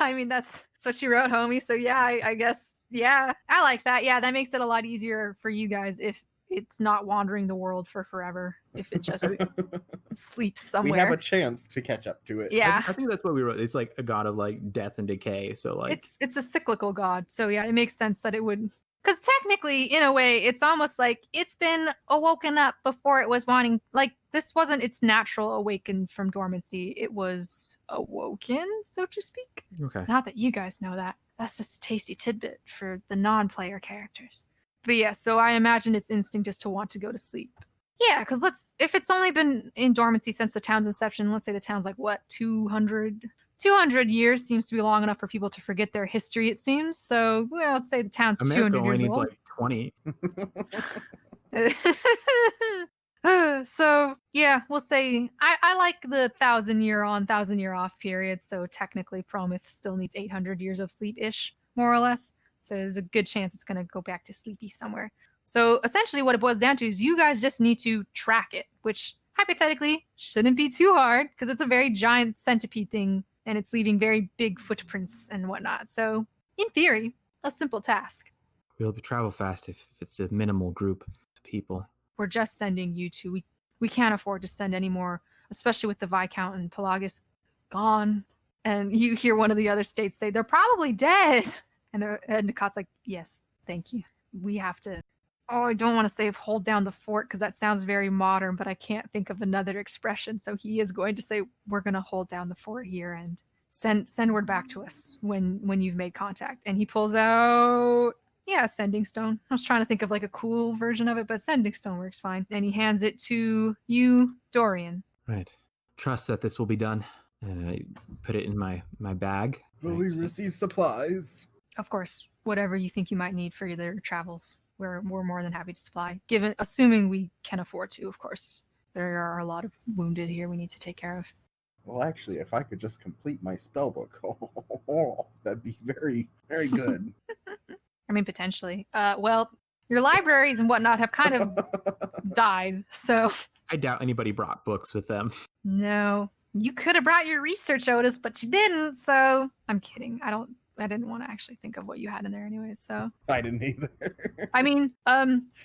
I mean, that's what you wrote, homie. So yeah, I guess, yeah, I like that. Yeah, that makes it a lot easier for you guys if it's not wandering the world for forever. If it just sleeps somewhere. We have a chance to catch up to it. Yeah. I think that's what we wrote. It's like a god of like death and decay. So like it's a cyclical god. So yeah, it makes sense that it would. Because technically, in a way, it's almost like it's been awoken up before it was wanting. Like, this wasn't its natural awaken from dormancy. It was awoken, so to speak. Okay. Not that you guys know that. That's just a tasty tidbit for the non-player characters. But yeah, so I imagine its instinct is to want to go to sleep. Yeah, because if it's only been in dormancy since the town's inception, let's say the town's like, what, 200 years seems to be long enough for people to forget their history, it seems. So, well, let's say the town's America 200 years only old. needs like 20. So, yeah, we'll say I like the 1,000-year on, 1,000-year off period. So technically, Prometh still needs 800 years of sleep-ish, more or less. So there's a good chance it's going to go back to sleepy somewhere. So essentially what it boils down to is you guys just need to track it, which hypothetically shouldn't be too hard because it's a very giant centipede thing and it's leaving very big footprints and whatnot. So in theory, a simple task. We'll travel fast if it's a minimal group of people. We're just sending you two. We can't afford to send any more, especially with the Viscount and Pelagus gone. And you hear one of the other states say, they're probably dead. And Nicot's like, yes, thank you. We have to, I don't want to say hold down the fort because that sounds very modern, but I can't think of another expression. So he is going to say, we're going to hold down the fort here and send word back to us when you've made contact. And he pulls out, sending stone. I was trying to think of like a cool version of it, but sending stone works fine. And he hands it to you, Dorian. Right. Trust that this will be done. And I put it in my bag. Will we receive supplies? Of course, whatever you think you might need for your travels, we're more than happy to supply. Assuming we can afford to, of course. There are a lot of wounded here we need to take care of. Well, actually, if I could just complete my spell book, that'd be very, very good. I mean, potentially. Well, your libraries and whatnot have kind of died, so... I doubt anybody brought books with them. No. You could have brought your research, Otis, but you didn't, so... I'm kidding. I didn't want to actually think of what you had in there anyways. So I didn't either. I mean,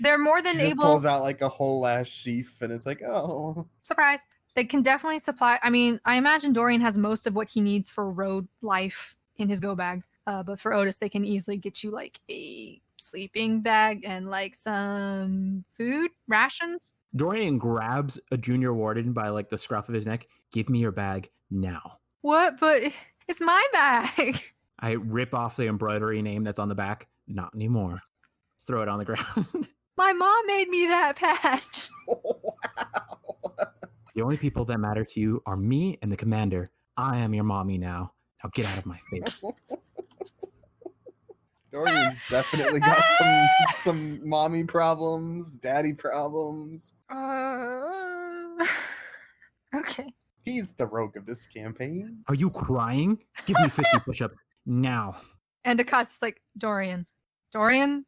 they're more than She just able. pulls out like a whole ass sheaf, and it's like, oh, Surprise! They can definitely supply. I mean, I imagine Dorian has most of what he needs for road life in his go bag. But for Otis, they can easily get you like a sleeping bag and like some food rations. Dorian grabs a junior warden by like the scruff of his neck. Give me your bag now. What? But it's my bag. I rip off the embroidery name that's on the back. Not anymore. Throw it on the ground. My mom made me that patch. wow. The only people that matter to you are me and the commander. I am your mommy now. Now get out of my face. Dorian's definitely got some mommy problems, daddy problems. Okay. He's the rogue of this campaign. Are you crying? Give me 50 push-ups now. And Akas's like, Dorian. Dorian.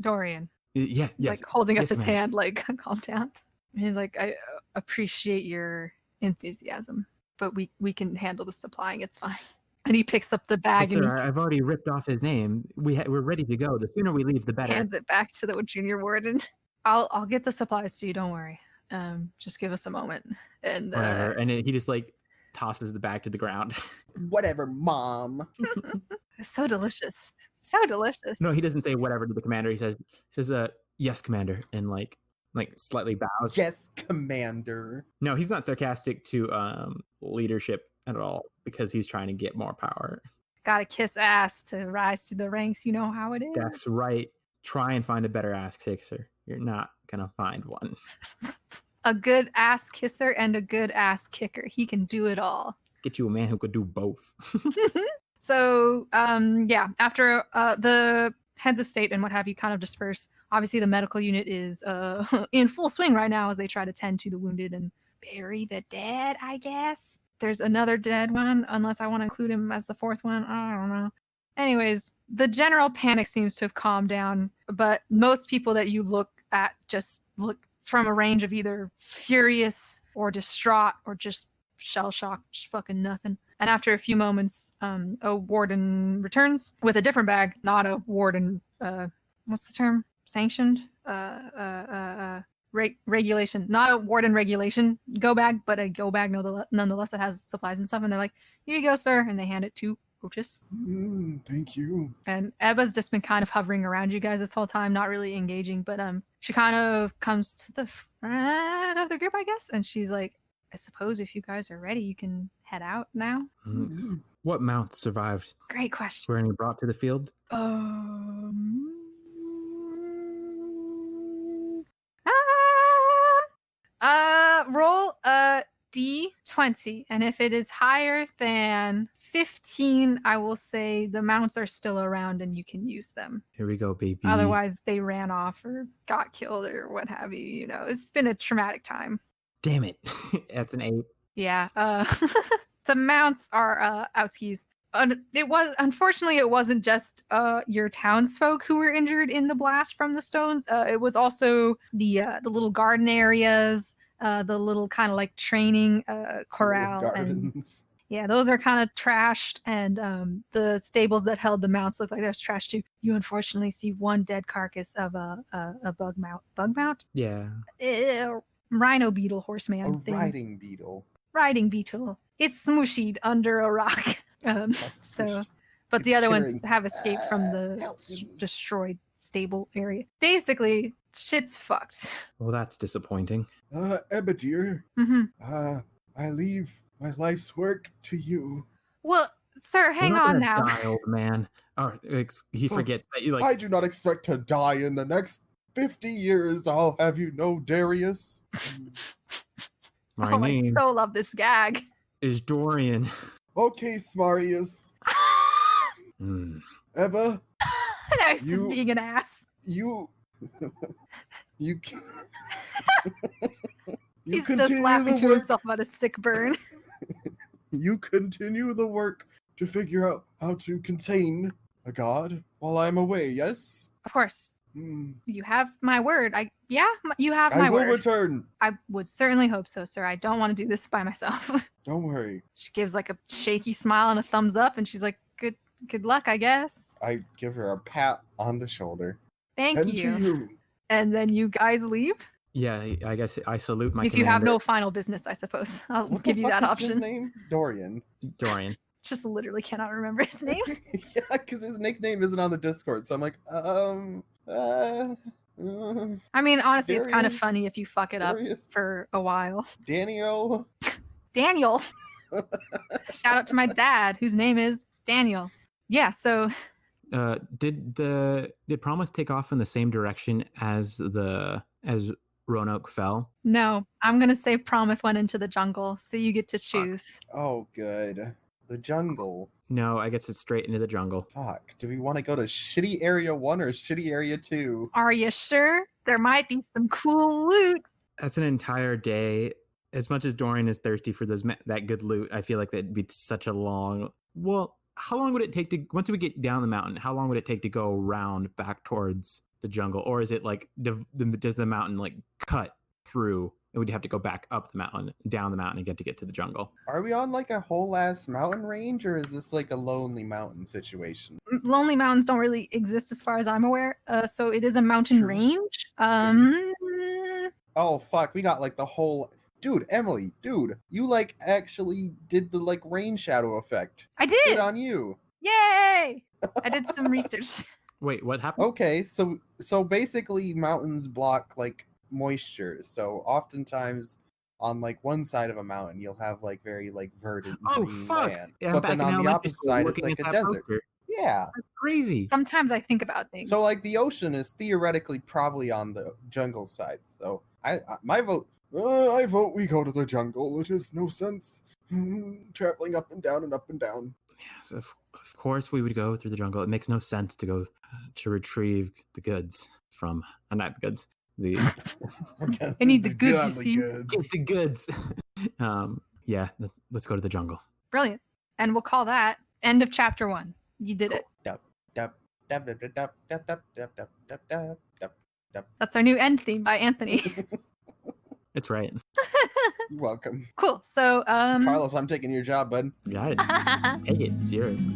Yes, He's yes. like holding up yes, his ma'am. hand, like, calm down. And he's like, I appreciate your enthusiasm, but we can handle the supplying. It's fine. And he picks up the But bag and sir, I've already ripped off his name. We're ready to go. The sooner we leave, the he better. hands it back to the junior warden. I'll get the supplies to you. Don't worry. Just give us a moment. And Whatever. And he just like tosses the bag to the ground. Whatever, mom. it's so delicious. So delicious. No, he doesn't say whatever to the commander. He says, yes, commander, and like slightly bows. Yes, commander. No, he's not sarcastic to leadership at all because he's trying to get more power. Gotta kiss ass to rise to the ranks. You know how it is. That's right. Try and find a better ass kisser. You're not gonna find one. A good ass kisser and a good ass kicker. He can do it all. Get you a man who could do both. So, yeah, after the heads of state and what have you kind of disperse, obviously the medical unit is in full swing right now as they try to tend to the wounded and bury the dead, I guess. There's another dead one, unless I want to include him as the fourth one. I don't know. Anyways, the general panic seems to have calmed down, but most people that you look at just look from a range of either furious or distraught or just shell-shocked, just fucking nothing. And after a few moments, a warden returns with a different bag, not a warden, what's the term? Sanctioned? Regulation. Not a warden regulation go bag, but a go bag nonetheless that has supplies and stuff. And they're like, here you go, sir. And they hand it to Otis. Thank you. And Ebba's just been kind of hovering around you guys this whole time, not really engaging, but she kind of comes to the front of the group, I guess. And she's like, I suppose if you guys are ready, you can head out now. What mounts survived? Great question. Were any brought to the field? Roll a D20, and if it is higher than 15, I will say the mounts are still around and you can use them. Here we go, baby. Otherwise, they ran off or got killed or what have you. You know, it's been a traumatic time. Damn it. That's an 8. Yeah. The mounts are outskis. Unfortunately, it wasn't just your townsfolk who were injured in the blast from the stones. It was also the little garden areas, the little kind of like training corral. Gardens. Yeah, those are kind of trashed, and the stables that held the mounts look like there's trash too. You unfortunately see one dead carcass of a bug mount. Bug mount? Yeah. Rhino beetle horseman A thing. riding beetle. Riding beetle. It's smooshied under a rock. But It's the other ones tearing. have escaped from the Help me. destroyed stable area. Basically, shit's fucked. Well, that's disappointing. Ebba dear, hmm I leave my life's work to you. Well, sir, hang We're not on gonna now. Die, old man. Or he forgets that you like. I do not expect to die in the next 50 years. I'll have you know, Darius. My I name so love this gag. is Dorian. Okay, Smarius. Ebba, Now he's just You- being an ass. you you He's just continue laughing the to work. himself about a sick burn. You continue the work to figure out how to contain a god while I'm away, yes? Of course, Hmm. you have my word. You have my I will word. return. I would certainly hope so, sir. I don't want to do this by myself. Don't worry. She gives like a shaky smile and a thumbs up, and she's like, "Good Good luck, I guess. I give her a pat on the shoulder. Thank And you. to you. And then you guys leave. Yeah, I guess I salute my If you have commander, no final business, I suppose. I'll What give the you fuck that is his option. name? Dorian. Dorian. Just literally cannot remember his name. Yeah, because his nickname isn't on the Discord. So I'm like, I mean, honestly, it's kind of Darius? funny if you fuck it up Darius? for a while. Daniel. Daniel. Shout out to my dad, whose name is Daniel. Yeah, so Did Promuth take off in the same direction as Roanoke fell? no, I'm going to say Promuth went into the jungle, so you get to choose. Oh, good. The jungle. No, I guess it's straight into the jungle. Fuck. Do we want to go to shitty area 1 or shitty area 2? Are you sure? There might be some cool loot. That's an entire day. As much as Dorian is thirsty for that good loot, I feel like that'd be such a long. Well, how long would it take to once we get down the mountain? How long would it take to go around back towards the jungle, or is it like does the mountain like cut through? And we'd have to go back up the mountain, down the mountain, and get to the jungle. Are we on like a whole ass mountain range, or is this like a lonely mountain situation? Lonely mountains don't really exist as far as I'm aware, so it is a mountain True. range. Oh fuck, we got like the whole. Dude, Emily, you like actually did the like rain shadow effect. I did. Good on you. Yay! I did some research. Wait, what happened? Okay, so basically mountains block like moisture. So oftentimes on like one side of a mountain you'll have like very like verdant Oh, green fuck. land. Yeah, I'm But back then in on the elementary opposite school side it's looking like at a that desert. poster. Yeah. That's crazy. Sometimes I think about things. So like the ocean is theoretically probably on the jungle side. So my vote I vote we go to the jungle. It is no sense traveling up and down and up and down. Yes, of course we would go through the jungle. It makes no sense to go to retrieve the goods from, not the goods, I need the goods, you see? get the goods. Yeah, let's go to the jungle. Brilliant. And we'll call that end of chapter 1. You did it. That's our new end theme by Anthony. It's right. You're welcome. Cool. So, Carlos, I'm taking your job, bud. Got it. Take it. It's yours.